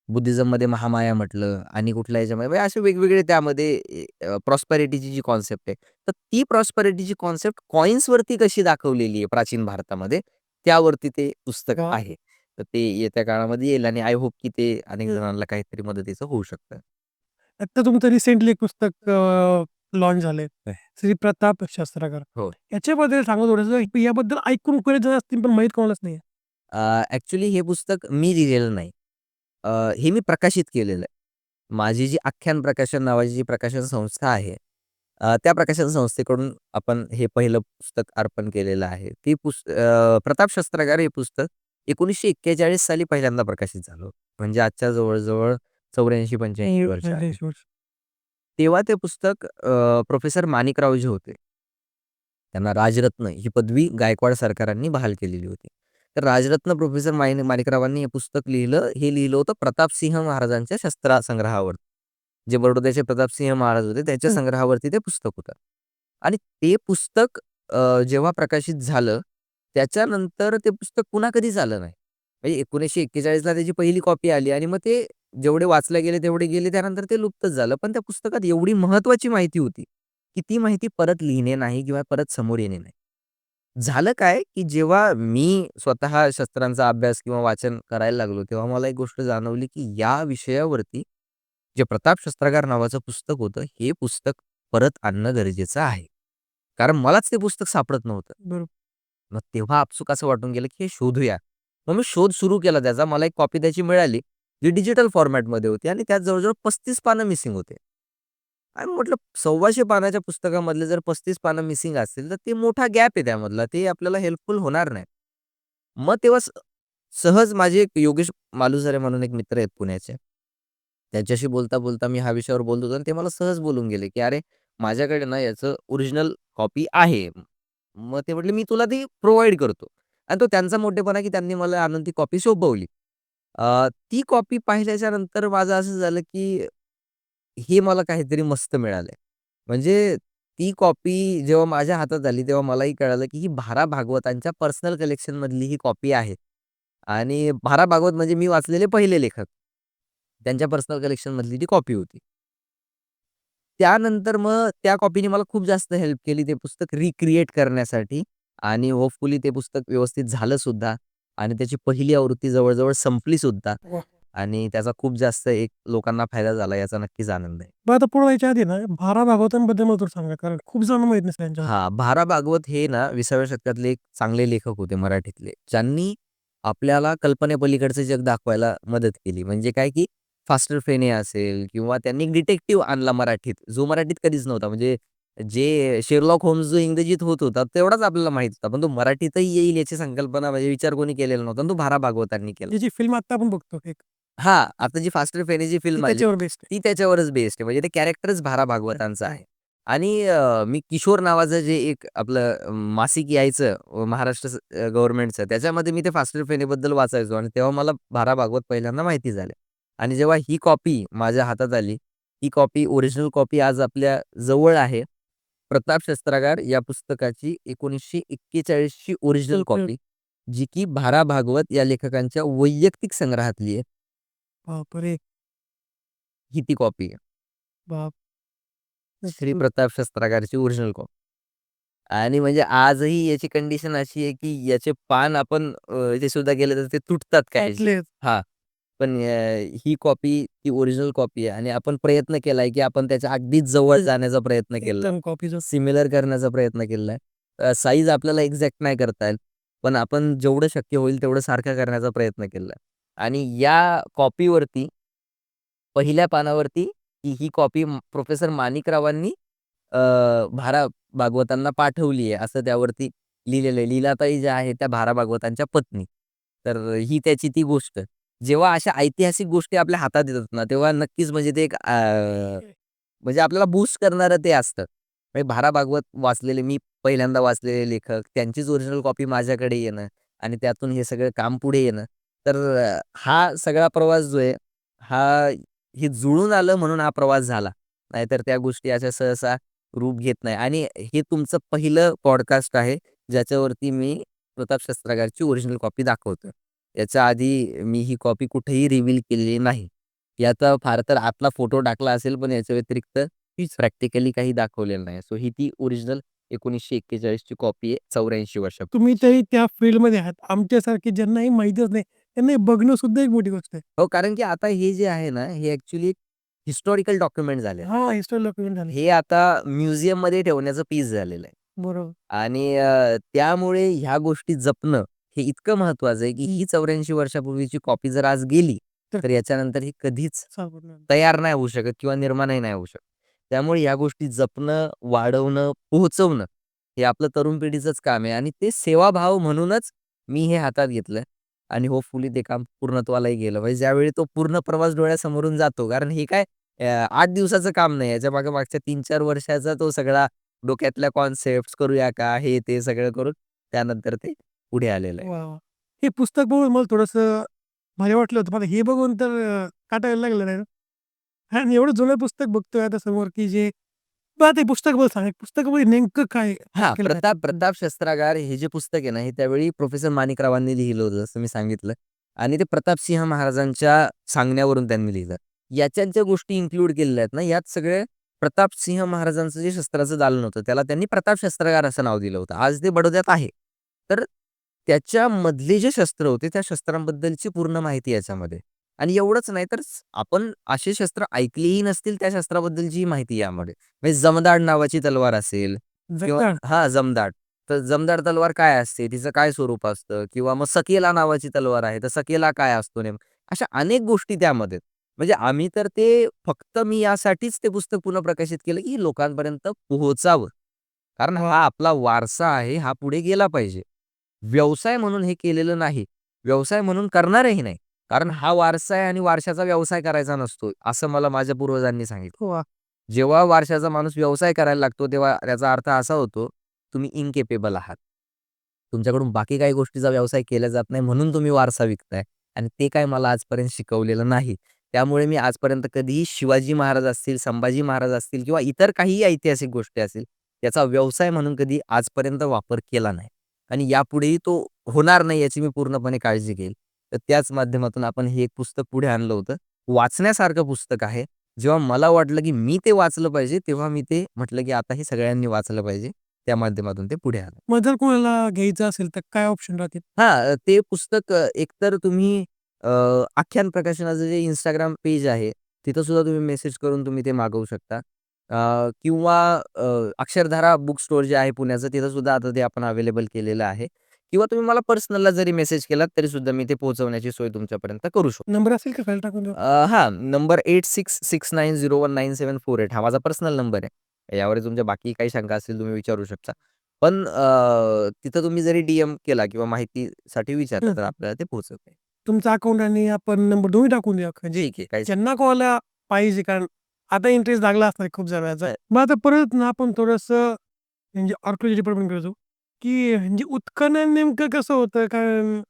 बुद्धिझममध्ये महामाया म्हटलं आणि कुठल्या ह्याच्यामध्ये म्हणजे असे वेगवेगळे त्यामध्ये प्रॉस्पेरिटीची जी कॉन्सेप्ट आहे. तर ती प्रॉस्पेरिटीची कॉन्सेप्ट कॉइन्सवरती कशी दाखवलेली आहे प्राचीन भारतामध्ये, त्यावरती ते पुस्तक वाह! आहे. तर ते येत्या काळामध्ये येईल आणि आय होप की ते अनेक जणांना काहीतरी मदतीचं होऊ शकतं. आता तुमचं रिसेंटली एक पुस्तक लॉन्च झालंय. श्री प्रताप शस्त्रागार. हो. याच्याबद्दल सांगा थोडंसं. याबद्दल ऐकून बरेच जण असतील, पण माहीत कोणालाच नाहीये. हे पुस्तक मी लिहिलेलं नाही. हे मी प्रकाशित केलेलं आहे. माझी जी आख्यान प्रकाशन नावाची जी प्रकाशन संस्था आहे, त्या प्रकाशन संस्थेकडून आपण हे पहिलं पुस्तक अर्पण केलेलं आहे. प्रताप शस्त्रागार हे पुस्तक 1941 साली पहिल्यांदा प्रकाशित झालं होतं. म्हणजे आजच्या जवळ-जवळ 84-85 वर्ष आधी. 40 वर्ष. तेव्हा ते पुस्तक प्रोफेसर माणिकराव होते. त्यांना राजरत्न ही पदवी गायकवाड सरकारांनी बहाल केलेली होती. तर राजरत्न प्रोफेसर माणिकरावांनी हे पुस्तक लिहिलं. हे लिहिलं होतं प्रतापसिंह महाराजांच्या शस्त्रसंग्रहावर. जे बडोद्याचे प्रतापसिंह महाराज होते त्यांच्या हं. संग्रहावरती ते पुस्तक होतं. आणि ते पुस्तक जेव्हा प्रकाशित झालं, त्याच्यानंतर ते पुस्तक पुन्हा कधीच आलं नाही. म्हणजे 1941 ला त्याची पहिली कॉपी आली आणि मग ते जेवढे वाचले गेले तेवढे गेले. त्यानंतर ते लुप्तच झालं. पण त्या पुस्तकात एवढी महत्त्वाची माहिती होती, की ती माहिती परत लिहिणे नाही किंवा परत समोर येणे नाही. झालं काय, की जेव्हा मी स्वतः शस्त्रांचा अभ्यास किंवा वाचन करायला लागलो, तेव्हा मला एक गोष्ट जाणवली, की या विषयावरती जे प्रताप शस्त्रागार नावाचं पुस्तक होतं, हे पुस्तक परत आणणं गरजेचं आहे. कारण मलाच ते पुस्तक सापडत नव्हतं. बरोबर. मग तेव्हा आपसूक असं वाटून गेलं, की हे शोधूया. मग मी शोध सुरू केला त्याचा. मला एक कॉपी त्याची मिळाली, जी डिजिटल फॉर्मॅटमध्ये होती आणि त्यात जवळ-जवळ 35 पानं मिसिंग होते. आणि म्हटलं 125 पानाच्या पुस्तकामधले जर 35 पानं मिसिंग असतील, तर ते मोठा गॅप आहे त्यामधला. ते आपल्याला हेल्पफुल होणार नाही. मग तेव्हा सहज माझे एक योगेश मालुसरे म्हणून एक मित्र आहेत पुण्याचे. त्यांच्याशी बोलता-बोलता मी ह्या विषयावर बोलत होतो आणि ते मला सहज बोलून गेले, की "अरे, माझ्याकडे ना याचं ओरिजिनल कॉपी आहे." मग ते म्हटले, "मी तुला ती प्रोव्हाईड करतो." आणि तो त्यांचा मोठेपणा, की त्यांनी मला आणून ती कॉपी सोपवली. ती कॉपी पाहिल्याच्या नंतर माझं असं झालं, की हे मला काहीतरी मस्त मिळालंय. म्हणजे ती कॉपी जेव्हा माझ्या हातात आली, तेव्हा मलाही कळालं, की ही भा. भागवतांच्या पर्सनल कलेक्शनमधली ही कॉपी आहे. आणि भा. भागवत म्हणजे मी वाचलेले पहिले लेखक. त्यांच्या पर्सनल कलेक्शनमधली ती कॉपी होती. त्यानंतर मग त्या कॉपीने मला खूप जास्त हेल्प केली ते पुस्तक रिक्रिएट करण्यासाठी आणि होपफुली ते पुस्तक व्यवस्थित झालं सुद्धा आणि त्याची पहिली आवृत्ती जवळ-जवळ संपली सुद्धा वाह! आणि त्याचा खूप जास्त एक लोकांना फायदा झाला याचा नक्कीच आनंद आहे. मग आता पुढे जायच्या आधी ना, भा. भागवतांबद्दल मला थोडं सांगा. कारण खूप जण माहीत नसतं त्यांच्याबद्दल. हां, भा. भागवत हे ना 20व्या शतकातले एक चांगले लेखक होते मराठीतले. ज्यांनी आपल्याला कल्पनेपलीकडचं जग दाखवायला मदत केली. म्हणजे काय, की फास्टर फेणे असेल किंवा त्यांनी एक डिटेक्टिव्ह आणला मराठीत, जो मराठीत कधीच नव्हता. म्हणजे जे शेरलॉक होम्स जो इंग्रजीत होत होता, तेवढाच आपल्याला माहीत होता. पण तो मराठीतही येईल याची संकल्पना म्हणजे विचार कोणी केलेला नव्हता आणि तो भा. भागवतांनी केला. त्याची फिल्म आता आपण बघतो एक, हां, आता जी फास्टर फेणेची ती फिल्म आली, त्याच्यावर बेस्ड आहे. ती त्याच्यावरच बेस्ड आहे. म्हणजे ते कॅरेक्टरच भा. भागवतांचं आहे. आणि मी किशोर नावाचं जे एक आपलं मासिक यायचं महाराष्ट्र गव्हर्नमेंटचं त्याच्यामध्ये मी ते फास्टर फेणेबद्दल वाचायचो आणि तेव्हा मला भा. भागवत पहिल्यांदा माहिती झाले. आणि जेव्हा ही कॉपी माझ्या हातात आली, ही कॉपी ओरिजिनल कॉपी आज आपल्या जवळ आहे. प्रताप शस्त्रागार या पुस्तकाची 1941 ची ओरिजिनल ओके. कॉपी, जी की भा. भागवत या लेखकांच्या वैयक्तिक संग्रहातली आहे. बापरे! ही ती कॉपी आहे. बाप! श्री प्रताप शस्त्रागारची ओरिजिनल कॉपी. आणि म्हणजे आजही याची कंडिशन अशी आहे, की याचे पान आपण इथे सुद्धा गेले तर ते तुटतात काही. तुटलेत. हां. पण ही कॉपी ती ओरिजिनल कॉपी आहे आणि आपण प्रयत्न केलाय, की आपण त्याच्या अगदीच जवळ जाण्याचा प्रयत्न केलाय. एकदम कॉपीचं. सिमिलर करण्याचा प्रयत्न केलाय. साईज आपल्याला एक्झॅक्ट नाही करता येईल. पण आपण जेवढं शक्य होईल तेवढं सारखं करण्याचा प्रयत्न केलाय. आणि या कॉपीवरती पहिल्या पानावरती ही कॉपी प्रोफेसर माणिकरावांनी भा. भागवतांना पाठवली आहे, असं त्यावरती लिहिलेलं आहे. लीलाताई ज्या आहेत त्या भा. भागवतांच्या पत्नी. तर ही त्याची ती गोष्ट. जेव्हा अशा ऐतिहासिक गोष्टी आपल्या हातात येतात ना, तेव्हा नक्कीच म्हणजे ते एक म्हणजे आपल्याला बूस्ट करणारं ते असतं. म्हणजे भा. भागवत वाचलेले मी पहिल्यांदा वाचलेले लेखक, त्यांचीच ओरिजिनल कॉपी माझ्याकडे येणं आणि त्यातून हे सगळं काम पुढे येणं. तर हा सगळा प्रवास जो आहे, हा हे जुळून आलं म्हणून हा प्रवास झाला. नाहीतर त्या गोष्टी अशा सहसा रूप घेत नाही आणि हे तुमचं पहिलं पॉडकास्ट आहे, ज्याच्यावरती मी प्रताप शस्त्रागारची ओरिजिनल कॉपी दाखवतोय. याच्या आधी मी ही कॉपी कुठेही रिव्हील केलेली नाही. याचा फार तर आतला फोटो टाकला असेल, पण याच्या व्यतिरिक्त हीच प्रॅक्टिकली काही दाखवलेलं नाही. सो ही ती ओरिजिनल 1941 ची कॉपी आहे 84 वर्षापूर्वी. तुम्ही तरी त्या फील्डमध्ये आहात. आमच्यासारखे ज्यांनाही माहीतच नाही, त्यांना हे बघणं सुद्धा एक मोठी गोष्ट आहे. हो, कारण की आता हे जे आहे ना, हे ॲक्चुअली एक हिस्टॉरिकल डॉक्युमेंट झालंय. हां, हिस्टॉरिकल डॉक्युमेंट झाले. हे आता म्युझियममध्ये ठेवण्याचं पीस झालेलं आहे. बरोबर. आणि त्यामुळे ह्या गोष्टी जपणं हे इतकं महत्त्वाचं आहे, की ही 84 वर्षापूर्वीची कॉपी जर आज गेली, तर तर याच्यानंतर ही कधीच सापडणार नाही. तयार नाही होऊ शकत किंवा निर्माणही नाही होऊ शकत. त्यामुळे ह्या गोष्टी जपणं, वाढवणं, पोहोचवणं हे आपलं तरुण पिढीचंच काम आहे आणि ते सेवाभाव म्हणूनच मी हे हातात घेतलंय आणि होपफुली ते काम पूर्णत्वालाही गेलं पाहिजे. ज्यावेळी तो पूर्ण प्रवास डोळ्यासमोरून जातो. कारण हे काय 8 दिवसाचं काम नाही. याच्या मागच्या 3-4 वर्षाचा तो सगळा डोक्यातल्या कॉन्सेप्ट्स करूया का, हे ते सगळं करून त्यानंतर ते पुढे आलेलं आहे. वाह! वाह! हे पुस्तक बघून मला थोडंसं भारी वाटलं होतं. मला हे बघून तर काटा यायला लागलं नाही. आणि एवढं जुनं पुस्तक बघतोय आता समोर, की जे बघा ते पुस्तक मला सांगा. पुस्तकामध्ये नेमकं काय हां, केलं प्रताप जातं? प्रताप शस्त्रागार हे जे पुस्तक आहे ना, हे त्यावेळी प्रोफेसर माणिकरावांनी लिहिलं होतं, जसं मी सांगितलं. आणि ते प्रतापसिंह महाराजांच्या सांगण्यावरून त्यांनी लिहिलं. याच्यात ज्या गोष्टी इन्क्लूड केलेल्या आहेत ना, यात सगळे प्रतापसिंह महाराजांचं जे शस्त्राचं दालन होतं, त्याला त्यांनी प्रताप शस्त्रागार असं नाव दिलं होतं. आज ते बडोद्यात आहे. तर त्याच्यामधले जे शस्त्र होते, त्या शस्त्रांबद्दलची पूर्ण माहिती याच्यामध्ये. आणि एवढंच नाही तर आपण असे शस्त्र ऐकलेही नसतील, त्या शस्त्राबद्दलची माहिती यामध्ये. म्हणजे जमदाड नावाची तलवार असेल किंवा जगताड. हां, जमदाड. तर जमदार तलवार काय असते? तिचं काय स्वरूप असतं? किंवा मग सकेला नावाची तलवार आहे, तर सकेला काय असतो नेमका? अशा अनेक गोष्टी त्यामध्ये आहेत. म्हणजे आम्ही तर ते फक्त मी यासाठीच ते पुस्तक पुनःप्रकाशित केलं, की लोकांपर्यंत पोहोचावं. कारण हा आपला वारसा आहे, हा पुढे गेला पाहिजे. व्यवसाय म्हणून हे केलेलं नाही. व्यवसाय म्हणून करणारही नाही. कारण हा वारसा आहे आणि वारशाचा व्यवसाय करायचा नसतो, असं मला माझ्या पूर्वजांनी सांगितलं. वाह! जेव्हा वारशाचा माणूस व्यवसाय करायला लागतो, तेव्हा त्याचा अर्थ असा होतो, तुम्ही इनकेपेबल आहात. तुमच्याकडून बाकी काही गोष्टीचा व्यवसाय केला जात नाही म्हणून तुम्ही वारसा विकताय आणि ते काय मला आजपर्यंत शिकवलेलं नाही. त्यामुळे मी आजपर्यंत कधीही शिवाजी महाराज असतील, संभाजी महाराज असतील किंवा इतर काहीही ऐतिहासिक गोष्टी असतील, त्याचा व्यवसाय म्हणून कधी आजपर्यंत वापर केला नाही आणि यापुढेही तो होणार नाही याची मी पूर्णपणे काळजी घेईल. तर त्याच माध्यमातून आपण हे एक पुस्तक पुढे आणलं होतं. वाचण्यासारखं पुस्तक आहे. जेव्हा मला वाटलं, की मी ते वाचलं पाहिजे, तेव्हा मी ते म्हटलं, की आता हे सगळ्यांनी वाचलं पाहिजे. त्या माध्यमातून ते पुढे आलं. मग जर कोणाला घ्यायचं असेल तर काय ऑप्शन राहतील? ते पुस्तक एकतर तुम्ही अ, आख्यान प्रकाशनाचं जे Instagram पेज आहे, तिथं सुद्धा तुम्ही मेसेज करून तुम्ही ते मागवू शकता. किंवा अक्षरधारा बुक स्टोअर जे आहे पुण्याचं, तिथं सुद्धा आता ते आपण अवेलेबल केलेलं आहे. किंवा तुम्ही मला पर्सनलला जरी मेसेज केलात, तरी सुद्धा मी ते पोहोचवण्याची सोय तुमच्यापर्यंत करू शकतो. नंबर असेल का खाली टाकून देऊ? नंबर 8669019748 हा माझा पर्सनल नंबर आहे. यावर तुमच्या बाकी काही शंका असतील तुम्ही विचारू शकता. पण तिथं तुम्ही जरी डी-एम केला किंवा माहितीसाठी विचारलं हं. तर आपल्याला ते पोहोचवते. तुमचा अकाउंट आणि आपण नंबर दोन्ही टाकून देऊया. म्हणजे ठीक आहे. काहीच ज्यांना कोणाला पाहिजे कारण आता इंटरेस्ट लागला असणार खूप जणांचा. नाही. मग आता परत ना आपण थोडंसं म्हणजे आर्किओलॉजी डिपार्टमेंट करतो, की म्हणजे उत्खनन नेमकं कसं होतं? कारण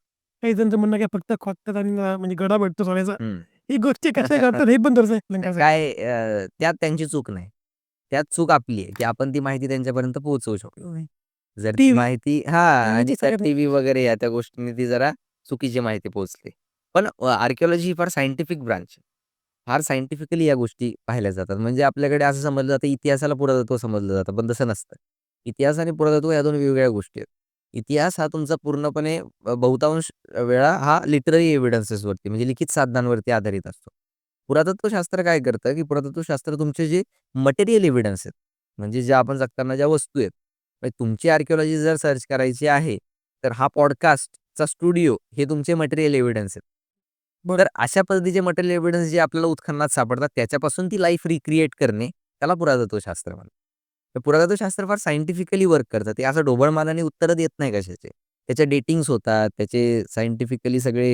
काही जणांचं म्हणणं आहे, की फक्त खोदतात आणि म्हणजे गडा भेटतो सोन्याचा. हं. ही गोष्टी कशा करतात हे पण थोडंसं एक्सप्लेन नाही, करा. काय त्यात त्यांची चूक नाही. त्यात चूक आपली आहे, की आपण ती माहिती त्यांच्यापर्यंत पोहोचवू शकलो नाही. जर ती टीव्ही माहिती आणि त्यात सगळ्यात टीव्ही वगैरे या त्या गोष्टींनी ती जरा चुकीची माहिती पोहोचली. पण आर्किओलॉजी ही फार सायंटिफिक ब्रांच आहे. फार सायंटिफिकली या गोष्टी पाहिल्या जातात. म्हणजे आपल्याकडे असं समजलं जातं, इतिहासाला पुरातत्व समजलं जातं, पण तसं नसतं. इतिहास आणि पुरातत्व या 2 वेगवेगळ्या गोष्टी आहेत. इतिहास हा तुमचा पूर्णपणे बहुतांश वेळा हा लिटररी एव्हिडन्सेसवरती म्हणजे लिखित साधनांवरती आधारित असतो. पुरातत्वशास्त्र काय करतं, की पुरातत्वशास्त्र तुमचे जे मटेरियल एव्हिडन्स आहेत, म्हणजे ज्या आपण जगताना ज्या वस्तू आहेत, म्हणजे तुमची आर्किओलॉजी जर सर्च करायची आहे, तर हा पॉडकास्टचा स्टुडिओ हे तुमचे मटेरियल एव्हिडन्स आहेत. बरं. तर अशा पद्धतीचे मटेरियल एव्हिडन्स जे आपल्याला उत्खननात सापडतात, त्याच्यापासून ती लाईफ रिक्रिएट करणे, त्याला पुरातत्वशास्त्र म्हणतात. तर पुरातत्वशास्त्र फार सायंटिफिकली वर्क करतं. ते असं ढोबळमानाने उत्तरं देत नाही कशाचे. त्याच्या डेटिंग्स होतात, त्याचे सायंटिफिकली सगळे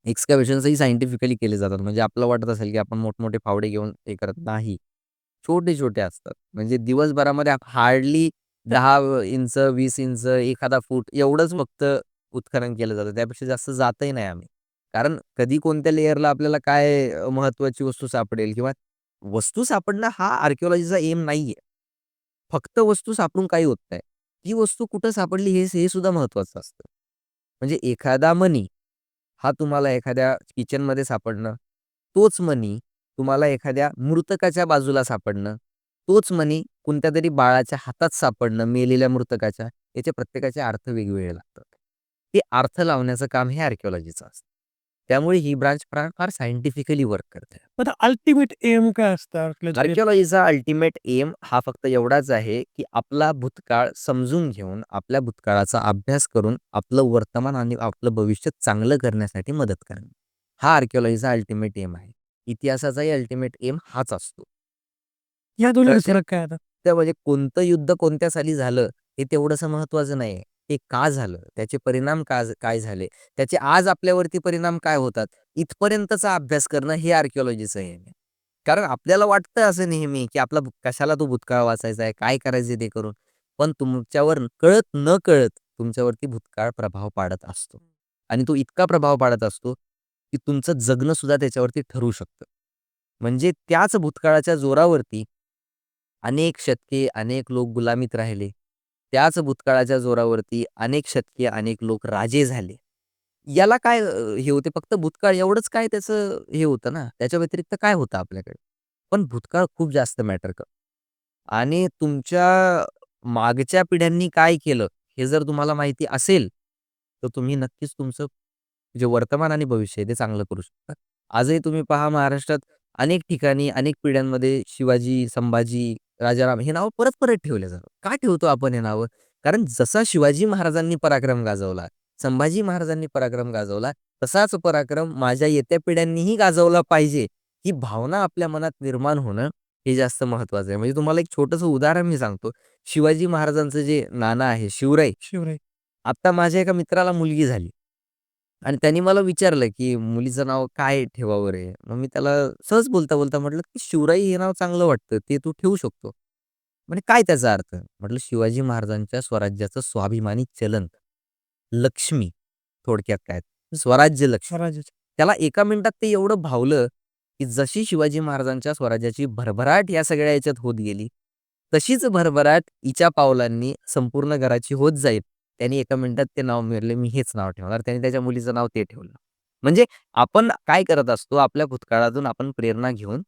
एक्स्कॅव्हेशन्सही सायंटिफिकली केले जातात. म्हणजे आपल्याला वाटत असेल, की आपण मोठमोठे फावडे घेऊन हे करत नाही. छोटे-छोटे असतात. म्हणजे दिवसभरामध्ये हार्डली 10 इंच, 20 इंच, एखादा फूट एवढंच फक्त उत्खनन केलं जातं. त्यापेक्षा जास्त जातही नाही आम्ही. कारण कधी कोणत्या लेयरला आपल्याला काय महत्त्वाची वस्तू सापडेल किंवा वस्तू सापडणं हा आर्किओलॉजीचा एम नाहीये. फक्त वस्तू सापडून काही होत नाही. ती वस्तू कुठं सापडली हे सुद्धा महत्त्वाचं असतं. म्हणजे एखादा मणी हा तुम्हाला एखाद्या किचनमध्ये सापडणं, तोच मणी तुम्हाला एखाद्या मृतकाच्या बाजूला सापडणं, तोच मणी कोणत्यातरी बाळाच्या हातात सापडणं, मेलेल्या मृतकाच्या, याचे प्रत्येकाचे अर्थ वेगवेगळे लागतात. ते अर्थ लावण्याचं काम हे आर्किओलॉजीचं असतं. त्यामुळे ही ब्रांच फार फार सायंटिफिकली वर्क करते. आता अल्टिमेट एम काय असतं आर्किओलॉजी? आर्किओलॉजीचा अल्टिमेट एम हा फक्त एवढाच आहे, की आपला भूतकाळ समजून घेऊन, आपल्या भूतकाळाचा अभ्यास करून, आपलं वर्तमान आणि आपलं भविष्य चांगलं करण्यासाठी मदत करणे. हा आर्किओलॉजीचा अल्टिमेट एम आहे. इतिहासाचाही अल्टिमेट एम हाच असतो. या दोन्हीमध्ये कळतंय? फरक काय आता? तर म्हणजे कोणतं युद्ध कोणत्या साली झालं, हे तेवढंसं महत्त्वाचं नाहीये. ते का झालं? त्याचे परिणाम काय झाले? त्याचे आज आपल्यावरती परिणाम काय होतात? इथपर्यंतचा अभ्यास करणं हे आर्किओलॉजीचं एम आहे. कारण आपल्याला वाटतं असं नेहमी, की आपला कशाला तो भूतकाळ वाचायचा आहे, काय करायचं ते करून. पण तुमच्यावर कळत-नकळत तुमच्यावरती भूतकाळ प्रभाव पाडत असतो. आणि तो इतका प्रभाव पाडत असतो, की तुमचं जगणं सुद्धा त्याच्यावरती ठरू शकतं. म्हणजे त्याच भूतकाळाच्या जोरावरती अनेक शतके, अनेक लोक गुलामीत राहिले. त्याच भूतकाळाच्या जोरावरती अनेक शतके, अनेक लोक राजे झाले. याला काय हे होते फक्त भूतकाळ एवढंच काय त्याचं हे होतं ना, त्याच्या व्यतिरिक्त काय होतं आपल्याकडे? पण भूतकाळ खूप जास्त मॅटर करतं. आणि तुमच्या मागच्या पिढ्यांनी काय केलं, हे जर तुम्हाला माहिती असेल, तर तुम्ही नक्कीच तुमचं जे वर्तमान आणि भविष्य आहे ते चांगलं करू शकता. आजही तुम्ही पहा महाराष्ट्रात अनेक ठिकाणी, अनेक पिढ्यांमध्ये शिवाजी, संभाजी, राजाराम हे नावं परत-परत ठेवले जातात. का ठेवतो आपण हे नावं? कारण जसा शिवाजी महाराजांनी पराक्रम गाजवला, संभाजी महाराजांनी पराक्रम गाजवला, तसाच पराक्रम माझ्या येत्या पिढ्यांनीही गाजवला पाहिजे, ही भावना आपल्या मनात निर्माण होणं हे जास्त महत्त्वाचं आहे. म्हणजे तुम्हाला एक छोटंसं उदाहरण मी सांगतो. शिवाजी महाराजांचं जे नाणं आहे शिवराई, शिवराय. आता माझ्या एका मित्राला मुलगी झाली आणि त्यांनी मला विचारलं, की "मुलीचं नाव काय ठेवावं रे?" मग मी त्याला सहज बोलता-बोलता म्हटलं, की "शिवराई हे नाव चांगलं वाटतं, ते तू ठेवू शकतो." म्हणे, "काय त्याचा अर्थ?" म्हटलं, "शिवाजी महाराजांच्या स्वराज्याचं स्वाभिमानी चलन, लक्ष्मी थोडक्यात काय, स्वराज्य लक्ष्मी." स्वराज्याचे. त्याला एका मिनिटात ते एवढं भावलं, की जशी शिवाजी महाराजांच्या स्वराज्याची भरभराट या सगळ्या ह्याच्यात होत गेली, तशीच भरभराट हिच्या पावलांनी संपूर्ण घराची होत जाईल. त्यांनी एका मिनिटात ते नाव मिळालं, मी हेच नाव ठेवणार. त्याने त्याच्या मुलीचं नाव ते ठेवलं. म्हणजे आपण काय करत असतो, आपल्या भूतकाळातून आपण प्रेरणा घेऊन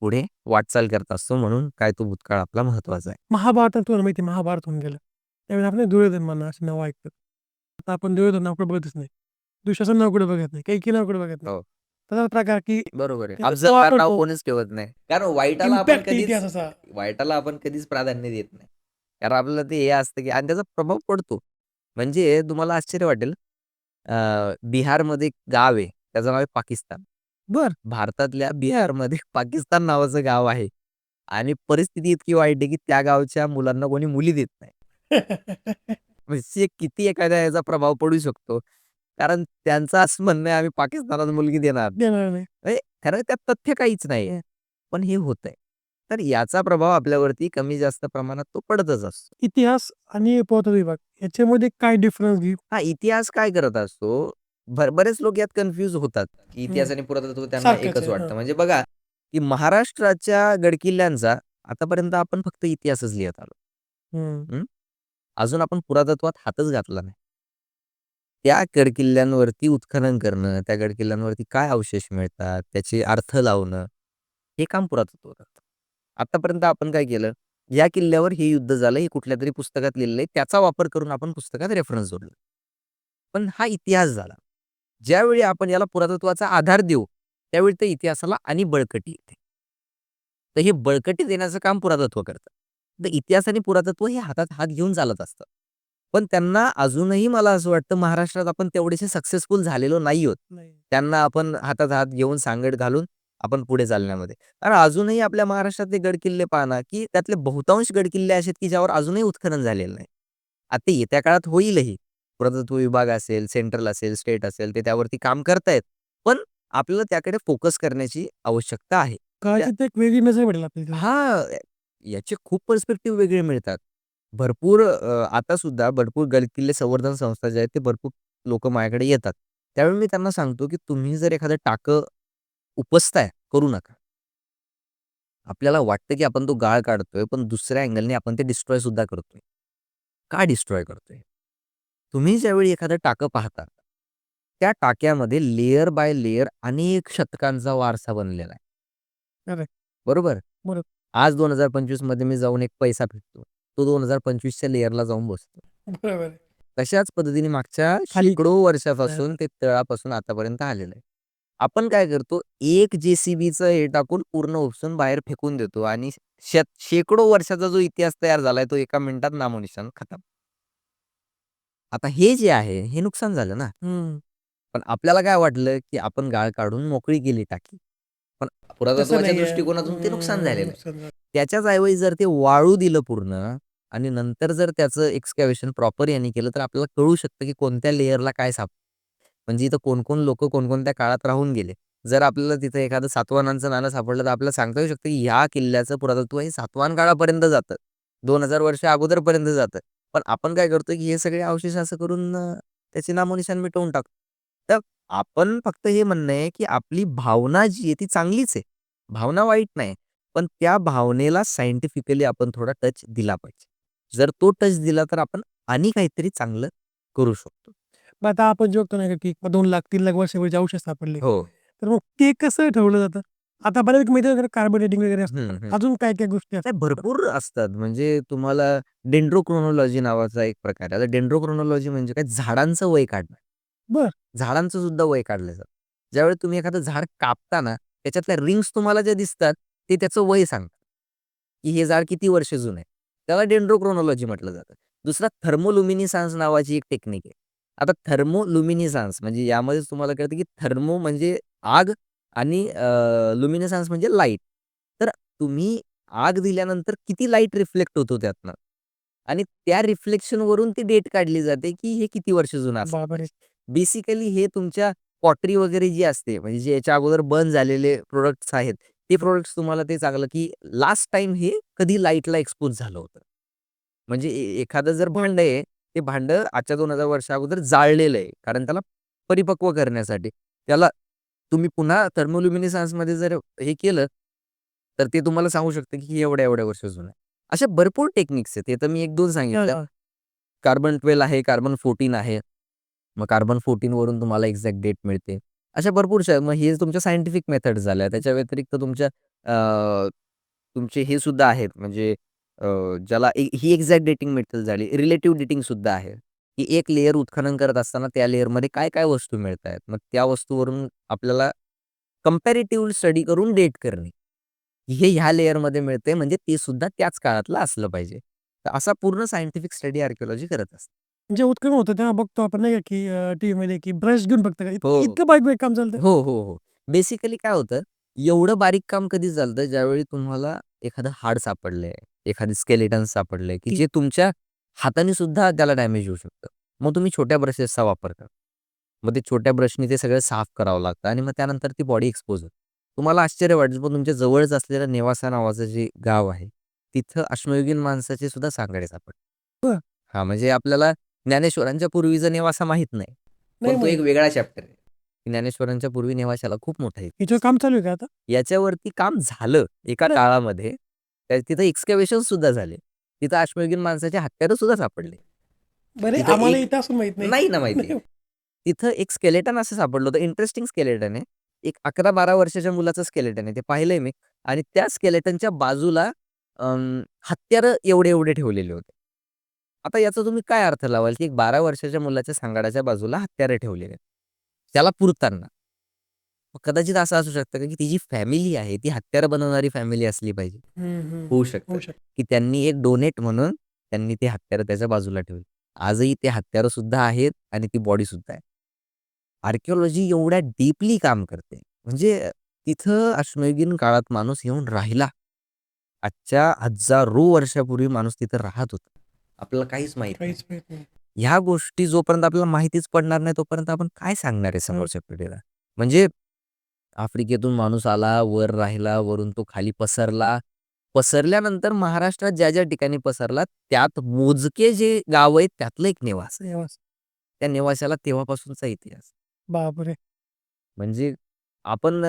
पुढे वाटचाल करत असतो. म्हणून काय तो भूतकाळ आपला महत्त्वाचा आहे. महाभारतात तुम्हाला माहिती आहे महाभारत होऊन गेलं. त्यावेळेस आपण दुर्योधन म्हणा अशी नावं ऐकतो. आता आपण दुर्योधन नावाकडे बघतच नाही. दुःशासन नावाकडे बघत नाही. कैकेयी नावाकडे बघत नाही. हो. तसाच प्रकार की बरोबर आहे. त्याचा अफजलखान नाव वापरतो. कोणीच ठेवत नाही. कारण इम्पॅक्ट इतिहासाचा. वाईटाला आपण कधीच प्राधान्य देत नाही. कारण आपल्याला ते हे असतं, की आणि त्याचा प्रभाव पडतो. म्हणजे तुम्हाला आश्चर्य वाटेल, बिहारमध्ये एक गाव आहे. त्याचं नाव आहे पाकिस्तान. बरं. भारतातल्या बिहारमध्ये पाकिस्तान नावाचं गाव आहे आणि परिस्थिती इतकी वाईट आहे, की त्या गावच्या मुलांना कोणी मुली देत नाही. म्हणजे किती एखाद्या याचा प्रभाव पडू शकतो. कारण त्यांचं असं म्हणणं आहे, आम्ही पाकिस्तानात मुलगी देणार नाही. देणार नाही. म्हणजे खरं त्यात तथ्य काहीच नाहीये. पण हे होतंय. तर याचा प्रभाव आपल्यावरती कमी जास्त प्रमाणात तो पडतच असतो. इतिहास आणि पुरातत्व विभाग याच्यामध्ये काय डिफरन्स घेऊ? हा इतिहास काय करत असतो, बरेच लोक यात कन्फ्यूज होतात, की हं. इतिहास आणि पुरातत्व त्यांना सारखंच एकच आहे. हां. वाटतं. म्हणजे बघा, की महाराष्ट्राच्या गडकिल्ल्यांचा आतापर्यंत आपण फक्त इतिहासच लिहत आलो. हं. हं. अजून आपण पुरातत्वात हातच घातला नाही. त्या गडकिल्ल्यांवरती उत्खनन करणं, त्या गडकिल्ल्यांवरती काय अवशेष मिळतात, त्याचे अर्थ लावणं, हे काम पुरातत्व करतं. आतापर्यंत आपण काय केलं, या किल्ल्यावर हे युद्ध झालं, हे कुठल्यातरी पुस्तकात लिहिलेलं आहे, त्याचा वापर करून आपण पुस्तकात रेफरन्स जोडला. पण हा इतिहास झाला. ज्यावेळी आपण याला पुरातत्वाचा आधार देऊ, त्यावेळी त्या इतिहासाला आणि बळकटी येते. तर हे बळकटी देण्याचं काम पुरातत्व करतं. तर इतिहास आणि पुरातत्व हे हातात हात घेऊन चालत असतं. पण त्यांना अजूनही मला असं वाटतं महाराष्ट्रात आपण तेवढेसे सक्सेसफुल झालेलो नाही आहोत. नाही. त्यांना आपण हातात हात घेऊन सांगड घालून आपण पुढे चालण्यामध्ये. कारण अजूनही आपल्या महाराष्ट्रातले गडकिल्ले पहा ना, की त्यातले बहुतांश गडकिल्ले असे आहेत, की ज्यावर अजूनही उत्खनन झालेलं नाही. आता येत्या काळात होईलही. पुरातत्व विभाग असेल, सेंट्रल असेल, स्टेट असेल, ते त्यावरती काम करतायत. पण आपल्याला त्याकडे फोकस करण्याची आवश्यकता आहे. त्या काळाची एक वेगळी नजर भेटेल आपल्याला त्याला. हां, याचे खूप पर्स्पेक्टिव्ह वेगळे मिळतात. आता सुद्धा भरपूर गडकिल्ले संवर्धन संस्था ज्या आहेत, ते भरपूर लोकं माझ्याकडे येतात. त्यावेळी मी त्यांना सांगतो, की तुम्ही जर एखादं टाकं उपसताय, करू नका. आपल्याला वाटतं, की आपण तो गाळ काढतोय, पण दुसऱ्या अँगलने आपण ते डिस्ट्रॉय सुद्धा करतोय. का डिस्ट्रॉय करतोय? तुम्ही ज्यावेळी एखादं टाकं पाहता, त्या टाक्यामध्ये लेयर बाय लेयर अनेक शतकांचा वारसा बनलेला आहे. करेक्ट. बरोबर? बरोबर. आज 2025 मध्ये मी जाऊन एक पैसा फेकतो. तो 2025च्या लेयरला जाऊन बसतो. बरोबर आहे. तशाच पद्धतीने मागच्या खाली शेकडो वर्षापासून हां. ते तळापासून आतापर्यंत आलेलं आहे. आपण काय करतो, एक जे-सी-बीचं हे टाकून पूर्ण उपसून बाहेर फेकून देतो आणि शेकडो वर्षाचा जो इतिहास तयार झालाय, तो एका मिनिटात नामोनिशाण खतम. आता हे जे आहे, हे नुकसान झालं ना. हं. पण आपल्याला काय वाटलं, की आपण गाळ काढून मोकळी केली टाकी. पण तसं पुरातत्वाच्या नाहीये. दृष्टिकोनातून ते नुकसान झालेलं आहे. नुकसान झालं. त्याच्याच ऐवजी जर ते वाळू दिलं पूर्ण आणि नंतर जर त्याचं एक्सकॅव्हेशन प्रॉपर यांनी केलं, तर आपल्याला कळू शकतं, की कोणत्या लेयरला काय म्हणजे इथं कोण-कोण लोकं कोणकोणत्या काळात राहून गेले. जर आपल्याला तिथं एखादं सातवाहनांचं नाणं सापडलं, तर आपल्याला सांगता येऊ शकतं, की ह्या किल्ल्याचं पुरातत्व हे सातवाहन काळापर्यंत जातं. 2000 वर्ष अगोदरपर्यंत जातं. पण आपण काय करतोय, की हे सगळे अवशेष असं करून त्याचे नामोनिशाण मिटवून टाकतो. तर आपण फक्त हे म्हणणं आहे, की आपली भावना जी आहे ती चांगलीच आहे. भावना वाईट नाही. पण त्या भावनेला सायंटिफिकली आपण थोडा टच दिला पाहिजे. जर तो टच दिला तर आपण आणि काहीतरी चांगलं करू शकतो. मग आता आपण जे बघतो नाही का, की 2 लाख 3 लाख वर्षापूर्वीचे औषध सापडले. हो. तर मग ते कसं ठेवलं जातं? आता बऱ्यापैकी माहिती आहे कार्बन डेटिंग वगैरे असतं. हं, हं. अजून काय गोष्टी नाही असतात? भरपूर असतात. म्हणजे तुम्हाला डेंड्रोक्रोनॉलॉजी नावाचा एक प्रकार आहे. आता डेंड्रोक्रोनॉलॉजी म्हणजे काय झाडांचं वय काढणं. बरं. झाडांचं सुद्धा वय काढलं जातं. ज्यावेळी तुम्ही एखादं झाड कापता ना, त्याच्यातल्या रिंग्स तुम्हाला ज्या दिसतात, ते त्याचं वय सांगतात, की हे झाड किती वर्ष जुनं आहे. त्याला डेंड्रोक्रोनॉलॉजी म्हटलं जातं. दुसरा थर्मोल्युमिनिसन्स नावाची एक टेक्निक आहे. आता थर्मोल्युमिनिसन्स म्हणजे यामध्येच तुम्हाला कळतं, की थर्मो म्हणजे आग आणि लुमिनिसन्स म्हणजे लाईट. तर तुम्ही आग दिल्यानंतर किती लाईट रिफ्लेक्ट होतो त्यातनं आणि त्या रिफ्लेक्शनवरून ती डेट काढली जाते, की हे किती वर्ष जुनं असलं बापरे! पाहिजे. बेसिकली हे तुमच्या पॉटरी वगैरे जी असते, म्हणजे जे याच्या अगोदर बर्न झालेले प्रॉडक्ट्स आहेत, ते प्रॉडक्ट्स तुम्हाला ते चांगलं, की लास्ट टाईम हे कधी लाईटला एक्सपोज झालं होतं. म्हणजे एखादं जर भांडं आहे, ते भांडं आजच्या 2000 वर्षा अगोदर जाळलेलं आहे. कारण त्याला परिपक्व करण्यासाठी. त्याला तुम्ही पुन्हा थर्मोल्युमिनिसन्समध्ये जर हे केलं, तर ते तुम्हाला सांगू शकतं, की एवढ्या-एवढ्या वर्ष जुनं आहे. अशा भरपूर टेक्निक्स आहेत. ते तर मी 1-2 हां, सांगितल्या. हां. कार्बन 12 आहे, कार्बन 14 आहे. मग कार्बन 14 वरून तुम्हाला एक्झॅक्ट डेट मिळते. अशा भरपूरशा मग हे तुमच्या सायंटिफिक मेथड्स झाल्या. त्याच्या व्यतिरिक्त तुमच्या तुमचे हे सुद्धा आहेत म्हणजे अ, ज्याला ही एक्झॅक्ट डेटिंग मेथड झाली. रिलेटिव्ह डेटिंग सुद्धा आहे, की एक लेयर उत्खनन करत असताना त्या लेयरमध्ये काय-काय वस्तू मिळतायत. मग त्या वस्तूवरून आपल्याला कंपॅरेटिव्ह स्टडी करून डेट करणे. हे ह्या लेयरमध्ये मिळते म्हणजे ते सुद्धा त्याच काळातलं असलं पाहिजे. तर असा पूर्ण सायंटिफिक स्टडी आर्किओलॉजी करत असते. जे उत्खनन होतं तेव्हा बघतो आपण नाही का, की टीव्हीमध्ये की ब्रश घेऊन बघता का हो. इतकं बारीक-बारीक काम चालतं? हो, हो, हो. बेसिकली काय होतं, एवढं बारीक काम कधी चालतं, ज्यावेळी तुम्हाला एखादं हाड सापडलंय, एखादं स्केलेटन सापडलंय, की की जे तुमच्या हाताने सुद्धा त्याला डॅमेज होऊ शकतं. मग तुम्ही छोट्या ब्रशेसचा वापर करा. मग ते छोट्या ब्रशनी ते सगळं साफ करावं लागतं आणि मग त्यानंतर ती बॉडी एक्सपोज होते. तुम्हाला आश्चर्य वाटेल, पण तुमच्या जवळच असलेलं नेवासा नावाचं जे गाव आहे, तिथं अश्मयुगीन माणसाचे सुद्धा सांगाडे सापडले. बरं. हां, म्हणजे आपल्याला ज्ञानेश्वरांच्या पूर्वीचा नेवासा माहीत नाही. नाही पण तो एक माहीत. वेगळा चॅप्टर आहे. ज्ञानेश्वरांच्या पूर्वी नेवाशाला खूप मोठा इतिहास याच्यावर आहे. काम चालू आहे का आता? याच्यावरती काम झालं एका नाही. काळामध्ये. तिथं एक्स्कॅव्हेशन सुद्धा झाले. तिथं अश्मयुगीन माणसाचे हत्यारं सुद्धा सापडले. बरे तिथं आम्हाला एक इथं असून माहीत नाही. नाही ना माहिती. नाही. तिथं एक स्केलेटन असं सापडलं होतं. इंटरेस्टिंग स्केलेटन आहे. एक 11-12 वर्षाच्या मुलाचं स्केलेटन आहे. ते पाहिलंय मी आणि त्या स्केलेटनच्या बाजूला हत्यारं एवढे-एवढे ठेवलेले होते. आता याचा तुम्ही काय अर्थ लावाल, की एक 12 वर्षाच्या मुलाच्या सांगाडाच्या बाजूला हत्यारं ठेवलेले आहेत. त्याला पुरताना. मग कदाचित असं असू शकतं का, की ती जी फॅमिली आहे, ती हत्यारं बनवणारी फॅमिली असली पाहिजे. हं, हं, होऊ हं. शकतं, होऊ शकतं. की त्यांनी एक डोनेट म्हणून त्यांनी ते हत्यारं त्याच्या बाजूला ठेवली. आजही ते हत्यारं सुद्धा आहेत आणि ती बॉडी सुद्धा आहे. आर्किओलॉजी एवढ्या डीपली काम करते. म्हणजे तिथं अश्मयुगीन काळात माणूस येऊन राहिला. आजच्या हजारो वर्षापूर्वी माणूस तिथं राहत होता. आपल्याला काहीच माहीत नाही. काहीच माहीत नाही. ह्या गोष्टी जोपर्यंत आपल्याला माहितीच पडणार नाही, तोपर्यंत आपण काय सांगणार आहे हं. समोरच्या पिढीला? म्हणजे आफ्रिकेतून माणूस आला, वर राहिला, वरून तो खाली पसरला. पसरल्यानंतर महाराष्ट्रात ज्या-ज्या ठिकाणी पसरला, त्यात मोजके जे गाव आहेत, त्यातलं एक नेवासा आहे. देवास त्या नेवाशाला तेव्हापासूनचा इतिहास. बापरे! म्हणजे आपण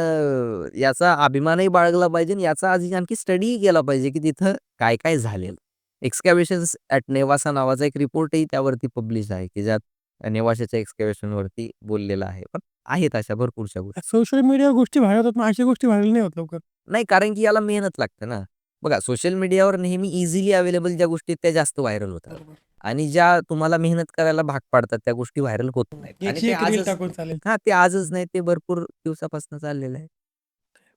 याचा अभिमानही बाळगला पाहिजे आणि याचा आणखी स्टडीही केला पाहिजे, की तिथं काय-काय झालेलं. एक्स्कॅव्हेशन्स ॲट नेवासा नावाचा एक रिपोर्टही त्यावरती पब्लिश आहे, की ज्यात नेवाशाच्या एक्स्कॅव्हेशनवरती बोललेलं आहे. पण आहेत अशा भरपूरशा गोष्टी. सोशल मीडियावर गोष्टी व्हायरल होतात, मग अशा गोष्टी व्हायरल नाही होत लवकर. नाही, कारण की याला मेहनत लागते ना. बघा सोशल मीडियावर नेहमी इझिली अवेलेबल ज्या गोष्टी आहेत त्या जास्त व्हायरल होतात बरोबर. आणि ज्या तुम्हाला मेहनत करायला भाग पाडतात त्या गोष्टी व्हायरल होत नाहीत आणि एकशी ते एक रील आजच टाकून चालेल. हां, ते आजच नाही ते भरपूर दिवसापासून चाललेलं आहे.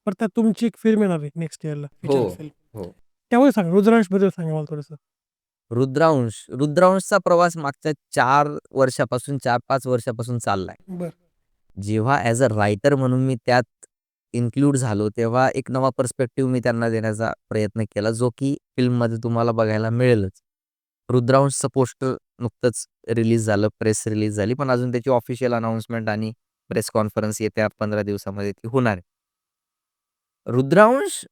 बरं त्यात तुमची एक फिल्म येणार आहे नेक्स्ट इयरला हो, फीचर फिल्म. हो. त्यामुळे सांगा रुद्रांशबद्दल सांगा मला थोडंसं. रुद्रांशचा प्रवास मागच्या 4 वर्षापासून 4-5 वर्षापासून चाललाय. बरं. जेव्हा ॲज अ रायटर म्हणून मी त्यात इन्क्लूड झालो, तेव्हा एक नवा पर्स्पेक्टिव्ह मी त्यांना देण्याचा प्रयत्न केला, जो की फिल्ममध्ये तुम्हाला बघायला मिळेलच. रुद्रांशचं पोस्टर नुकतंच रिलीज झालं, प्रेस रिलीज झाली, पण अजून त्याची ऑफिशियल अनाउन्समेंट आणि प्रेस कॉन्फरन्स येत्या 15 दिवसामध्ये ती होणार आहे. रुद्रांश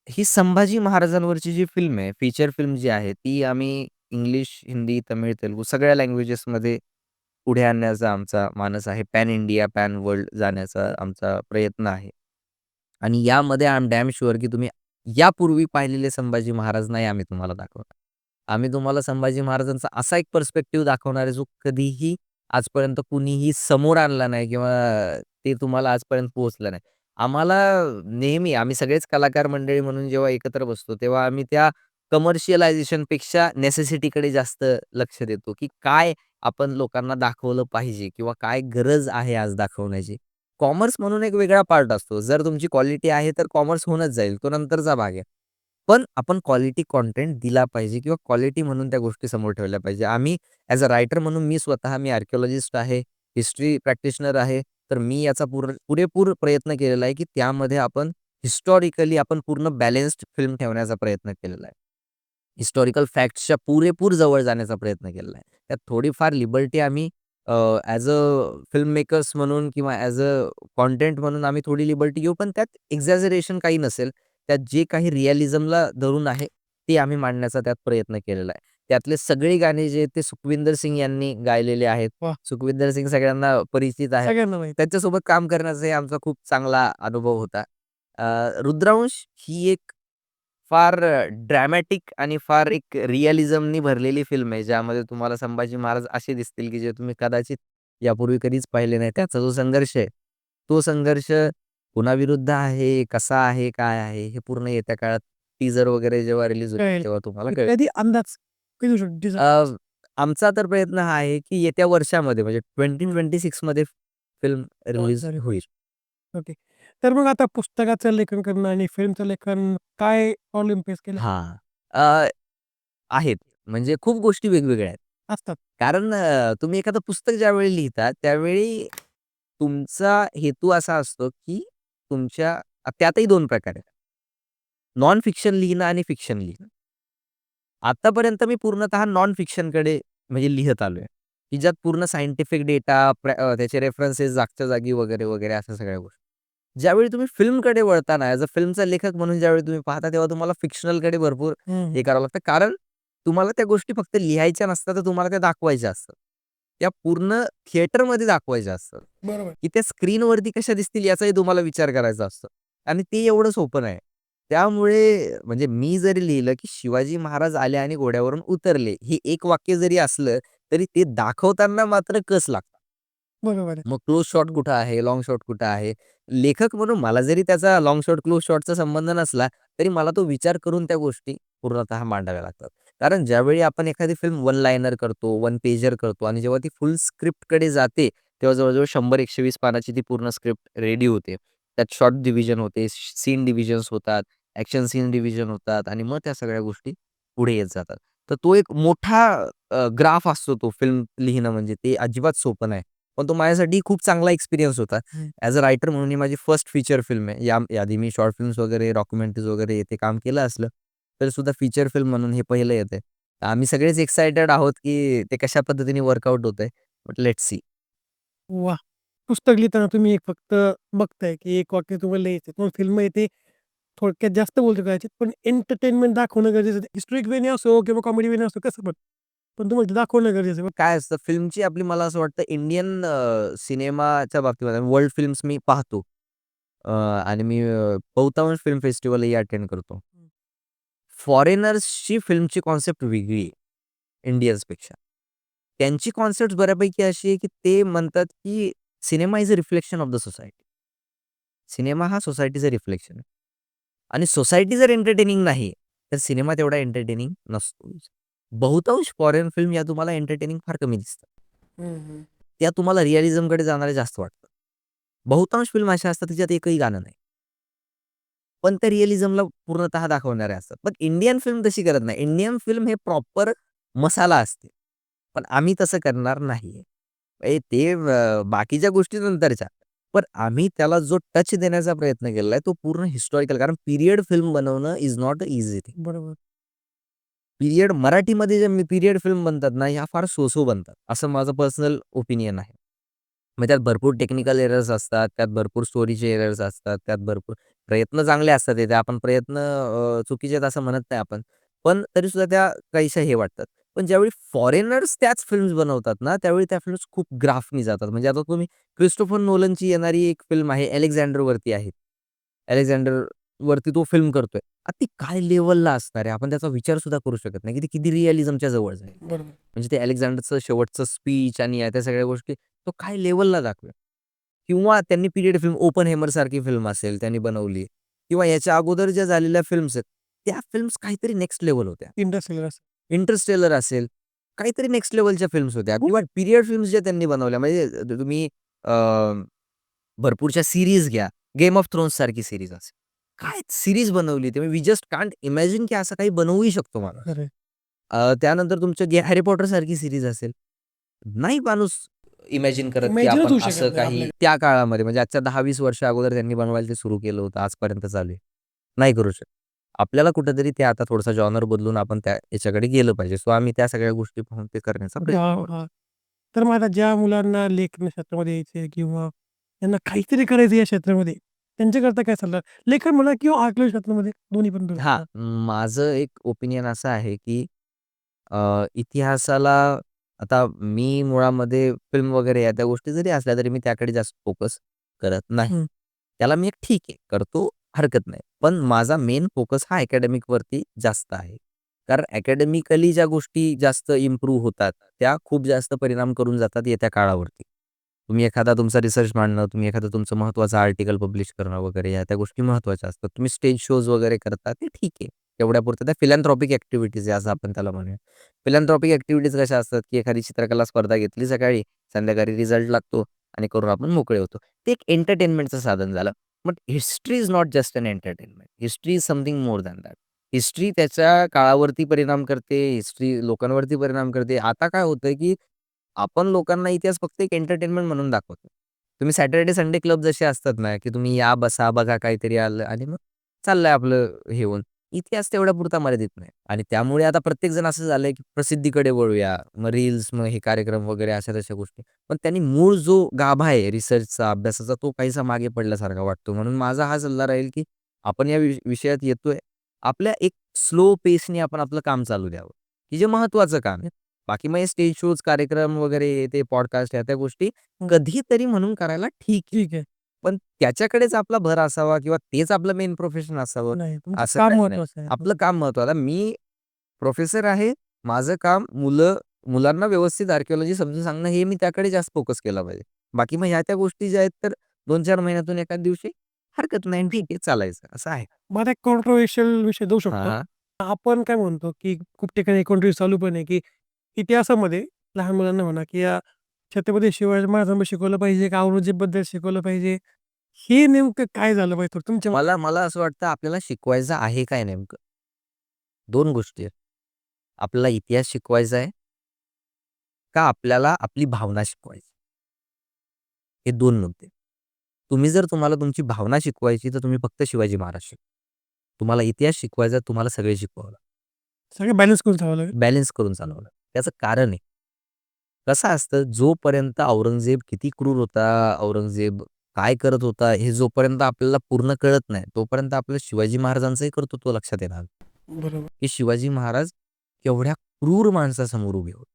ही संभाजी महाराजांवरची जी फिल्म आहे, फीचर फिल्म जी आहे, ती आम्ही इंग्लिश, हिंदी, तमिळ, तेलुगू सगळ्या लँग्वेजेसमध्ये पुढे आणण्याचा आमचा मानस आहे. पॅन इंडिया, पॅन वर्ल्ड जाण्याचा आमचा प्रयत्न आहे. आणि यामध्ये आय एम डॅम शुअर की तुम्ही यापूर्वी पाहिलेले संभाजी महाराज नाही आम्ही तुम्हाला दाखवणार. आम्ही तुम्हाला संभाजी महाराजांचा असा एक पर्स्पेक्टिव्ह दाखवणार आहे, जो कधीही आजपर्यंत कुणीही समोर आणला नाही किंवा ते तुम्हाला आजपर्यंत पोहोचलं नाही. आम्हाला नेहमी आम्ही सगळेच कलाकार मंडळी म्हणून जेव्हा एकत्र बसतो, तेव्हा आम्ही त्या कमर्शियलायझेशनपेक्षा नेसेसिटीकडे जास्त लक्ष देतो, की काय आपण लोकांना दाखवलं पाहिजे किंवा काय गरज आहे आज दाखवण्याची. कॉमर्स म्हणून एक वेगळा पार्ट असतो. जर तुमची क्वालिटी आहे, तर कॉमर्स होऊनच जाईल. तो नंतरचा भाग आहे. पण आपण क्वालिटी कंटेंट दिला पाहिजे किंवा क्वालिटी म्हणून त्या गोष्टी समोर ठेवल्या पाहिजे. आम्ही ॲज अ रायटर म्हणून मी आर्किओलॉजिस्ट आहे, हिस्ट्री प्रॅक्टिशनर आहे. तर मी याचा पुरेपूर प्रयत्न केलेला आहे, की त्यामध्ये आपण हिस्टॉरिकली आपण पूर्ण बॅलन्स्ड फिल्म ठेवण्याचा प्रयत्न केलेला आहे. हिस्टॉरिकल फॅक्ट्सच्या पुरेपूर जवळ जाण्याचा प्रयत्न केलेला आहे. त्यात थोडीफार लिबर्टी आम्ही ॲज अ फिल्म मेकर्स म्हणून किंवा ॲज अ कंटेंट म्हणून आम्ही थोडी लिबर्टी घेऊ, पण त्यात एक्झॅजरेशन काही नसेल. त्यात जे काही रिअलिझमला धरून आहे, ते आम्ही मांडण्याचा त्यात प्रयत्न केलेला आहे. त्यातले सगळे गाणे जे आहेत ते सुखविंदर सिंग यांनी गायलेले आहेत. वाह! सुखविंदर सिंग सगळ्यांना परिचित आहेत. सगळ्यांना माहिती. त्यांच्यासोबत काम करण्याचाही आमचा खूप चांगला अनुभव होता. रुद्रांश ही एक फार ड्रॅमॅटिक आणि फार एक रिअलिझमनी भरलेली फिल्म आहे, ज्यामध्ये तुम्हाला संभाजी महाराज असे दिसतील, की जे तुम्ही कदाचित यापूर्वी कधीच पाहिले नाही. त्याचा जो संघर्ष आहे, तो संघर्ष कुणाविरुद्ध आहे, कसा आहे, काय आहे, हे पूर्ण येत्या काळात टीझर वगैरे जेव्हा रिलीज होईल, कळेल. तेव्हा तुम्हाला पण कळेल. कधी अंदाज कधी देऊ शकतो तिचा? अ, आमचा तर प्रयत्न हा आहे, की येत्या वर्षामध्ये म्हणजे 2026 मध्ये फिल्म लॉन्च रिलीज झाली होईल. पाहिजे. ओके. तर मग आता पुस्तकाचं लेखन करणं आणि फिल्मचं लेखन काय प्रॉब्लेम फेस केला? हां. अ, आहेत. म्हणजे खूप गोष्टी वेगवेगळ्या आहेत. असतात. कारण तुम्ही एखादं पुस्तक ज्यावेळी लिहिता, त्यावेळी तुमचा हेतू असा असतो, की तुमच्या त्यातही 2 प्रकार आहेत. नॉन फिक्शन लिहिणं आणि फिक्शन लिहिणं. आतापर्यंत मी पूर्णतः नॉन फिक्शनकडे म्हणजे लिहत आलोय, की ज्यात पूर्ण सायंटिफिक डेटा, त्याचे रेफरन्सेस जागच्या जागी वगैरे, वगैरे अशा सगळ्या गोष्टी. ज्यावेळी तुम्ही फिल्मकडे वळता ना, ॲज अ फिल्मचा लेखक म्हणून ज्यावेळी तुम्ही पाहता, तेव्हा तुम्हाला फिक्शनलकडे भरपूर हं, हे हं. करावं लागतं. कारण तुम्हाला त्या गोष्टी फक्त लिहायच्या नसतात, तर तुम्हाला त्या दाखवायच्या असतात. त्या पूर्ण थिएटरमध्ये दाखवायच्या असतात, बरोबर. की त्या स्क्रीनवरती कशा दिसतील याचाही तुम्हाला विचार करायचा असतो. आणि ते एवढं सोपं नाही. त्यामुळे म्हणजे मी जरी लिहिलं, की शिवाजी महाराज आले आणि घोड्यावरून उतरले, हे एक वाक्य जरी असलं, तरी ते दाखवताना मात्र कस लागतं. बरोबर आहे. मग क्लोज शॉट कुठं आहे, लाँग शॉट कुठं आहे? लेखक म्हणून मला जरी त्याचा लाँग शॉट, क्लोज शॉटचा संबंध नसला, तरी मला तो विचार करून त्या गोष्टी पूर्णतः मांडाव्या लागतात. कारण ज्यावेळी आपण एखादी फिल्म वन लाइनर करतो, वन पेजर करतो आणि जेव्हा ती फुल स्क्रिप्टकडे जाते, तेव्हा जवळ-जवळ 100-120 पानाची ती पूर्ण स्क्रिप्ट रेडी होते. त्यात शॉर्ट डिव्हिजन होते, सीन डिव्हिजन्स होतात, ॲक्शन सीन डिव्हिजन होतात आणि मग त्या सगळ्या गोष्टी पुढे येत जातात. तर तो एक मोठा ग्राफ असतो तो फिल्म लिहिणं म्हणजे ते अजिबात सोपं नाही. पण तो माझ्यासाठी खूप चांगला एक्सपिरियन्स होता. हं. ॲज अ रायटर म्हणून ही माझी फर्स्ट फीचर फिल्म आहे. याआधी मी शॉर्ट फिल्म्स वगैरे, डॉक्युमेंटरीज वगैरे येथे काम केलं असलं, तरी सुद्धा फीचर फिल्म म्हणून हे पहिलं येतंय. आम्ही सगळेच एक्सायटेड आहोत, की ते कशा पद्धतीने वर्कआउट होतंय. But let's see. वाह! पुस्तक लिहिताना तुम्ही एक फक्त बघताय, की एक वाक्य तुम्हाला लिहायचं आहे. फिल्म येते थोडक्यात जास्त बोलतो कदाचित, पण एंटरटेनमेंट दाखवणं गरजेचं आहे. हिस्टॉरिक वेने असो किंवा कॉमेडी वेने असो कसं पण. पण तुम्हाला ते दाखवणं गरजेचं आहे. काय असतं फिल्मची आपली मला असं वाटतं इंडियन सिनेमाच्या बाबतीमध्ये वर्ल्ड फिल्म्स मी पाहतो. आणि मी बहुतांश फिल्म फेस्टिव्हलही अटेंड करतो. हं. फॉरेनर्सची फिल्मची कॉन्सेप्ट वेगळी आहे, इंडियन्सपेक्षा. त्यांची कॉन्सेप्ट बऱ्यापैकी अशी आहे, की ते म्हणतात, की cinema is a reflection of the society. Cinema हा सोसायटीचा रिफ्लेक्शन आहे. आणि सोसायटी जर एंटरटेनिंग नाही, तर सिनेमा तेवढा एंटरटेनिंग नसतो. बहुतांश फॉरेन फिल्म या तुम्हाला एंटरटेनिंग फार कमी दिसतात. हं, हं. त्या तुम्हाला रिअलिझमकडे जाणारे जास्त वाटतात. बहुतांश फिल्म अशा असतात, की ज्यात एकही गाणं नाही. पण त्या रिअलिझमला पूर्णतः दाखवणाऱ्या असतात. पण इंडियन फिल्म तशी करत नाही. इंडियन फिल्म हे प्रॉपर मसाला असते. पण आम्ही तसं करणार नाहीये. ते बाकीच्या गोष्टी नंतरच्या. पण आम्ही त्याला जो टच देण्याचा प्रयत्न केलेला आहे, तो पूर्ण हिस्टॉरिकल कारण पिरियड फिल्म बनवणं is not a easy thing. बरोबर. पिरियड मराठीमध्ये जे पिरियड फिल्म बनतात ना, ह्या फार सो बनतात. असं माझं पर्सनल ओपिनियन आहे. मग त्यात भरपूर टेक्निकल एरर्स असतात, त्यात भरपूर स्टोरीचे एरर्स असतात, त्यात भरपूर प्रयत्न चांगले असतात तिथे. आपण प्रयत्न चुकीचे आहेत असं म्हणत नाही आपण. पण तरीसुद्धा त्या काहीशा हे वाटतात. पण ज्यावेळी फॉरेनर्स त्याच फिल्म्स बनवतात ना, त्यावेळी त्या फिल्म्स खूप ग्राफनी जातात. म्हणजे आता तुम्ही क्रिस्टोफर नोलनची येणारी एक फिल्म आहे, अलेक्झांडरवरती आहे. अलेक्झांडरवरती तो फिल्म करतोय. ती काय लेव्हलला असणार आहे? आपण त्याचा विचार सुद्धा करू शकत नाही, की ती किती रिअलिझमच्या जवळ जाईल. बरोबर. म्हणजे ते अलेक्झांडरचं शेवटचं स्पीच आणि त्या सगळ्या गोष्टी तो काय लेव्हलला दाखवेल. किंवा त्यांनी पिरियड फिल्म ओपनहेमर सारखी फिल्म असेल त्यांनी बनवली किंवा याच्या अगोदर ज्या झालेल्या फिल्म्स आहेत, त्या फिल्म्स काहीतरी नेक्स्ट लेव्हल होत्या. इंडस्ट्रियल इंटरस्टेलर असेल, काहीतरी नेक्स्ट लेव्हलच्या फिल्म्स होत्या किंवा पिरियड फिल्म्स ज्या त्यांनी बनवल्या म्हणजे तुम्ही अ, भरपूरशा सीरीज घ्या. गेम ऑफ थ्रोन्स सारखी सीरीज असेल. काय सीरीज बनवली ते वी जस्ट कांट इमॅजिन की असं काही बनवूही शकतो माणूस. खरं त्यानंतर तुमचं हॅरी पॉटर सारखी सीरीज असेल. नाही माणूस इमॅजिन करत की इमॅजिनच आपण होऊ असं शकत नाही काही आपल्याला. त्या काळामध्ये म्हणजे आजच्या 10-20 वर्ष अगोदर त्यांनी बनवायला ते सुरू केलं होतं. आजपर्यंत चालू आहे. नाही करू शकत. आपल्याला कुठेतरी ते आता थोडासा जॉनर बदलून आपण त्या याच्याकडे गेलं पाहिजे. सो आम्ही त्या सगळ्या गोष्टी पाहून ते करण्याचा प्रयत्न हां, करतो. हां. तर मग आता ज्या मुलांना लेखन क्षेत्रामध्ये यायचंय किंवा त्यांना काहीतरी करायचं या क्षेत्रामध्ये, त्यांच्याकरता काय सल्ला? लेखन म्हणा किंवा आर्ट क्षेत्रामध्ये दोन्ही पण धरू हां, शकता. माझं एक ओपिनियन असं आहे, की इतिहासाला आता मी मुळामध्ये फिल्म वगैरे या त्या गोष्टी जरी असल्या, तरी मी त्याकडे जास्त फोकस करत नाही. हं. त्याला मी एक ठीक आहे, करतो हरकत नाही. पण माझा मेन फोकस हा अकॅडमिकवरती जास्त आहे. कारण अकॅडमिकली ज्या गोष्टी जास्त इम्प्रूव्ह होतात, त्या खूप जास्त परिणाम करून जातात येत्या काळावरती. तुम्ही एखादा तुमचा रिसर्च मांडणं, तुम्ही एखादं तुमचं महत्त्वाचं आर्टिकल पब्लिश करणं वगैरे या त्या गोष्टी महत्त्वाच्या असतात. तुम्ही स्टेज शोज वगैरे करता ते ठीक आहे. तेवढ्यापुरतं त्या फिलॅन्थ्रॉपिक ॲक्टिव्हिटीज आहे असं आपण त्याला म्हणूया. फिलॅन्थ्रॉपिक ॲक्टिव्हिटीज कशा असतात, की एखादी चित्रकला स्पर्धा घेतली सकाळी, संध्याकाळी रिझल्ट लागतो आणि करून आपण मोकळे होतो. ते एक एंटरटेनमेंटचं साधन झालं. But history is not just an entertainment. History is something more than that. History त्याच्या काळावरती परिणाम करते, हिस्ट्री लोकांवरती परिणाम करते. आता काय होतंय, की आपण लोकांना इतिहास फक्त एक एंटरटेनमेंट म्हणून दाखवतो. तुम्ही सॅटर्डे संडे क्लब जसे असतात ना, की तुम्ही या, बसा, बघा काहीतरी आलं आणि मग चाललंय आपलं हे होऊन. इतिहास तेवढ्यापुरता मर्यादित नाही आणि त्यामुळे आता प्रत्येकजण असं झालंय, की प्रसिद्धीकडे वळूया. मग रील्स, मग हे कार्यक्रम वगैरे अशा तशा गोष्टी. पण त्यांनी मूळ जो गाभा आहे रिसर्चचा, अभ्यासाचा तो काहीसा मागे पडल्यासारखा वाटतो. म्हणून माझा हा सल्ला राहील, की आपण या विषयात येतोय. आपल्या एक स्लो पेसने आपण आपलं काम चालू द्यावं, की जे महत्त्वाचं काम आहे. बाकी मग हे स्टेज शोज, कार्यक्रम वगैरे ते पॉडकास्ट ह्या त्या गोष्टी कधीतरी म्हणून करायला ठीक आहे. ठीक आहे. पण त्याच्याकडेच आपला भर असावा किंवा तेच आपलं मेन प्रोफेशन असावं, नाही, तुमचं असं काम काही नाही. महत्वाचं आहे. आपलं काम महत्त्वाचं. मी प्रोफेसर आहे. माझं काम मुलांना व्यवस्थित आर्किओलॉजी समजून सांगणं हे मी त्याकडे जास्त फोकस केला पाहिजे. बाकी मग ह्या त्या गोष्टी ज्या आहेत तर 2-4 महिन्यातून एखाद दिवशी हरकत नाही. ठीक आहे चालायचं असं आहे. मला एक कॉन्ट्रोव्हर्शियल विषय देऊ हां, शकतो. हां. आपण काय म्हणतो, की खूप ठिकाणी कॉन्ट्रोव्हर्सी चालू पण आहे, की इतिहासामध्ये लहान मुलांना म्हणा, की या छत्रपती शिवाजी महाराजांबद्दल शिकवलं पाहिजे का औरंगजेबबद्दल शिकवलं पाहिजे? हे नेमकं काय झालं पाहिजे थोडं तुमच्या मला मला असं वाटतं आपल्याला शिकवायचं आहे काय नेमकं? 2 गोष्टी आहेत. आपल्याला इतिहास शिकवायचा आहे का आपल्याला आपली भावना शिकवायची? हे 2 मुद्दे. तुम्हाला तुमची भावना शिकवायची तर तुम्ही फक्त शिवाजी महाराज शिकवा. तुम्हाला इतिहास शिकवायचा तुम्हाला सगळे शिकवावं लागतं. सगळं बॅलन्स करून ठेवावं लागेल. बॅलन्स करून चालवावं लागतं. त्याचं कारण आहे. कसं असतं जोपर्यंत औरंगजेब किती क्रूर होता, औरंगजेब काय करत होता, हे जोपर्यंत आपल्याला पूर्ण कळत नाही, तोपर्यंत आपल्याला शिवाजी महाराजांचंही कर्तृत्व लक्षात येणार नाही, बरोबर. की शिवाजी महाराज केवढ्या क्रूर माणसासमोर उभे होते.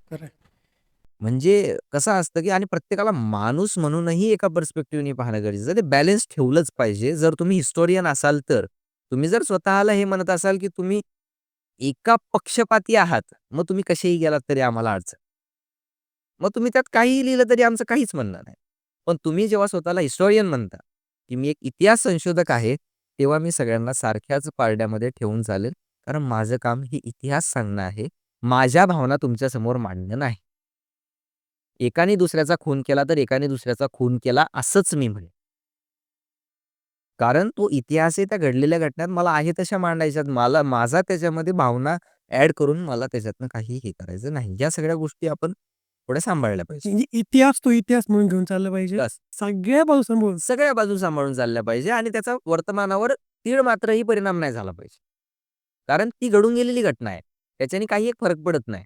खरं आहे. म्हणजे कसं असतं, की आणि प्रत्येकाला माणूस म्हणूनही एका पर्स्पेक्टिव्हने पाहणं गरजेचं आहे. ते बॅलन्स ठेवलंच पाहिजे. जर तुम्ही हिस्टोरियन असाल तर. तुम्ही जर स्वतःला हे म्हणत असाल, की तुम्ही एका पक्षपाती आहात, मग तुम्ही कसेही गेलात तरी आम्हाला अडचण. मग तुम्ही त्यात काहीही लिहिलं तरी आमचं काहीच म्हणणं नाही. पण तुम्ही जेव्हा स्वतःला हिस्टोरियन म्हणता, की मी एक इतिहास संशोधक आहे, तेव्हा मी सगळ्यांना सारख्याच पारड्यामध्ये ठेवून चालेल. कारण माझं काम हे इतिहास सांगणं आहे. माझ्या भावना तुमच्यासमोर मांडणं नाही. एकाने दुसऱ्याचा खून केला, तर एकाने दुसऱ्याचा खून केला असंच मी म्हणेन. कारण तो इतिहास आहे त्या घडलेल्या घटनात मला आहे तशा मांडायच्यात. माझा त्याच्यामध्ये भावना ॲड करून मला त्याच्यातनं काही हे करायचं नाही. या सगळ्या गोष्टी आपण थोड्या सांभाळल्या पाहिजे. म्हणजे इतिहास तो इतिहास म्हणून घेऊन चालला पाहिजे. बस. सगळ्या बाजू सांभाळून. सगळ्या बाजू सांभाळून चालल्या पाहिजे आणि त्याचा वर्तमानावर तीळ मात्रही परिणाम नाही झाला पाहिजे. कारण ती घडून गेलेली घटना आहे. त्याच्याने काही एक फरक पडत नाही.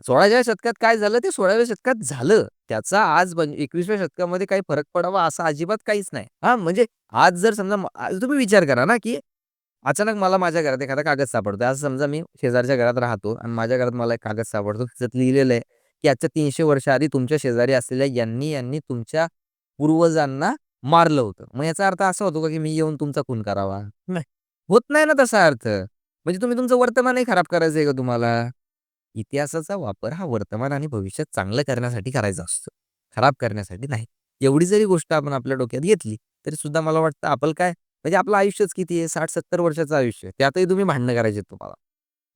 16व्या शतकात काय झालं ते 16व्या शतकात झालं. त्याचा आज 21व्या शतकामध्ये काही फरक पडावा असं अजिबात काहीच नाही. हां, म्हणजे आज जर समजा आज तुम्ही विचार करा ना, की अचानक मला माझ्या घरात एखादा कागद सापडतोय. असं समजा मी शेजारच्या घरात राहतो आणि माझ्या घरात मला एक कागद सापडतो. त्याच्यात लिहिलेलं आहे, की आजच्या 300 वर्षाआधी तुमच्या शेजारी असलेल्या यांनी तुमच्या पूर्वजांना मारलं होतं. मग याचा अर्थ असा होतो का, की मी येऊन तुमचा खून करावा? नाही. होत नाही ना तसा अर्थ. म्हणजे तुम्ही तुमचं वर्तमानही खराब करायचंय का तुम्हाला? इतिहासाचा वापर हा वर्तमान आणि भविष्यात चांगलं करण्यासाठी करायचा असतो, खराब करण्यासाठी नाही. एवढी जरी गोष्ट आपण आपल्या डोक्यात घेतली, तरी सुद्धा मला वाटतं आपलं काय म्हणजे आपलं आयुष्यच किती आहे 60-70 वर्षाचं आयुष्य आहे. त्यातही तुम्ही भांडणं करायचे तुम्हाला.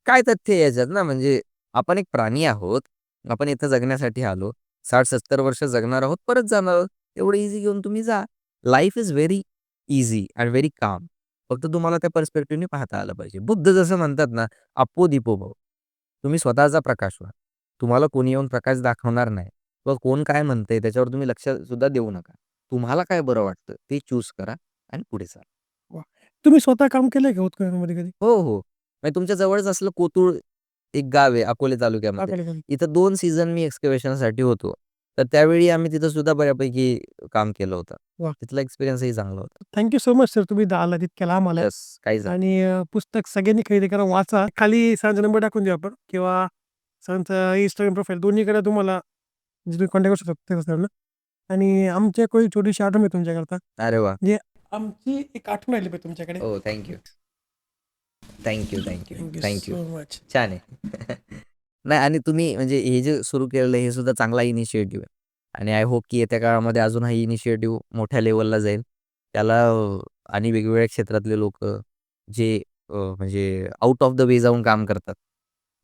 काय तथ्य आहे याच्यात ना म्हणजे आपण एक प्राणी आहोत. आपण इथं जगण्यासाठी आलो. 60-70 वर्ष जगणार आहोत, परत जाणार आहोत. एवढं इझी घेऊन तुम्ही जा. Life is very easy and very काम. फक्त तुम्हाला त्या पर्स्पेक्टिव्हने पाहता आलं पाहिजे. बुद्ध जसं म्हणतात ना, "अप्पो दीपो भव." तुम्ही स्वतःचा प्रकाश व्हा. तुम्हाला कोणी येऊन प्रकाश दाखवणार नाही किंवा कोण काय म्हणतंय त्याच्यावर तुम्ही लक्ष सुद्धा देऊ नका. तुम्हाला काय बरं वाटतं ते चूज करा आणि पुढे चाला. वाह! तुम्ही स्वतः काम केलंय का उत्खननामध्ये कधी? हो, हो. म्हणजे तुमच्या जवळच असलं कोतुळ एक गाव आहे अकोले तालुक्यामध्ये. दाखवले कधी? इथं 2 सीझन मी एक्स्कव्हेशनसाठी होतो. तर त्यावेळी आम्ही तिथं सुद्धा बऱ्यापैकी काम केलं होतं. वाह! तिथला एक्सपिरियन्सही चांगला होता. Thank you so much sir तुम्ही इथं आलात इतक्या लांब आलात. येस, काही झालं. आणि पुस्तक सगळ्यांनी खरेदी करा, वाचा. खाली सरांचा नंबर टाकून देऊ आपण किंवा सरांचा Instagram प्रोफाईल दोन्हीकडे तुम्हाला म्हणजे तुम्ही कॉन्टॅक्ट करू शकता त्या सरांना. आणि आमच्याकडे छोटीशी आठवण आहे तुमच्याकरता. अरे वाह! म्हणजे आमची एक आठवण राहिली पाहिजे तुमच्याकडे. हो, thank you. Thank you, thank you, thank you thank you. So much. छान आहे. नाही आणि तुम्ही म्हणजे हे जे सुरू केलेलं आहे हे सुद्धा चांगला इनिशिएटिव्ह आहे. आणि आय होप की येत्या काळामध्ये अजून हा इनिशिएटिव्ह मोठ्या लेव्हलला जाईल. त्याला आणि वेगवेगळ्या क्षेत्रातले लोकं जे म्हणजे आउट ऑफ द वे जाऊन काम करतात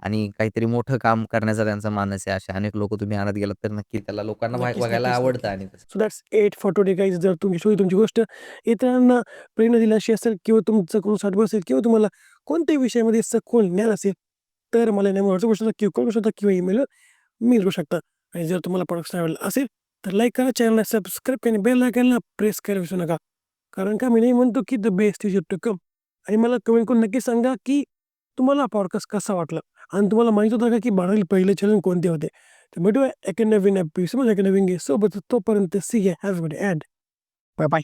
आणि काहीतरी मोठं काम करण्याचा त्यांचा मानस आहे. असे अनेक लोकं तुम्ही आणत गेलात तर नक्की त्याला लोकांना नक्कीच, बघायला नक्कीच, आवडतं नक्की. आणि तसं. So that's it for today guys. जर तुमची गोष्ट इतरांना प्रेरणा दिली अशी असेल किंवा तुमचं कोण साठवण असेल किंवा तुम्हाला कोणत्याही विषयामध्ये सखोल ज्ञान असेल, तर मला नेहमी व्हॉट्सअप करू शकता किंवा कॉल करू शकता किंवा ईमेलवर मेल करू शकता. आणि जर तुम्हाला प्रॉडक्ट्स आवडला असेल, तर लाईक करा, चॅनलला सबस्क्राईब करा आणि बेल आयकॉनला प्रेस करायला विसरू नका. कारण का मी नाही म्हणतो की the best is yet to come. आणि मला कमेंट करून नक्की सांगा की तुम्हाला पॉडकास्ट कसा वाटला आणि तुम्हाला माहीत होतं का की बारावीला पहिले चॅनल कोणते होते. तर भेटूया एका नवीन एपिसोड एका नवीन गेस्ट सोबत. तोपर्यंत see ya have a good and bye bye.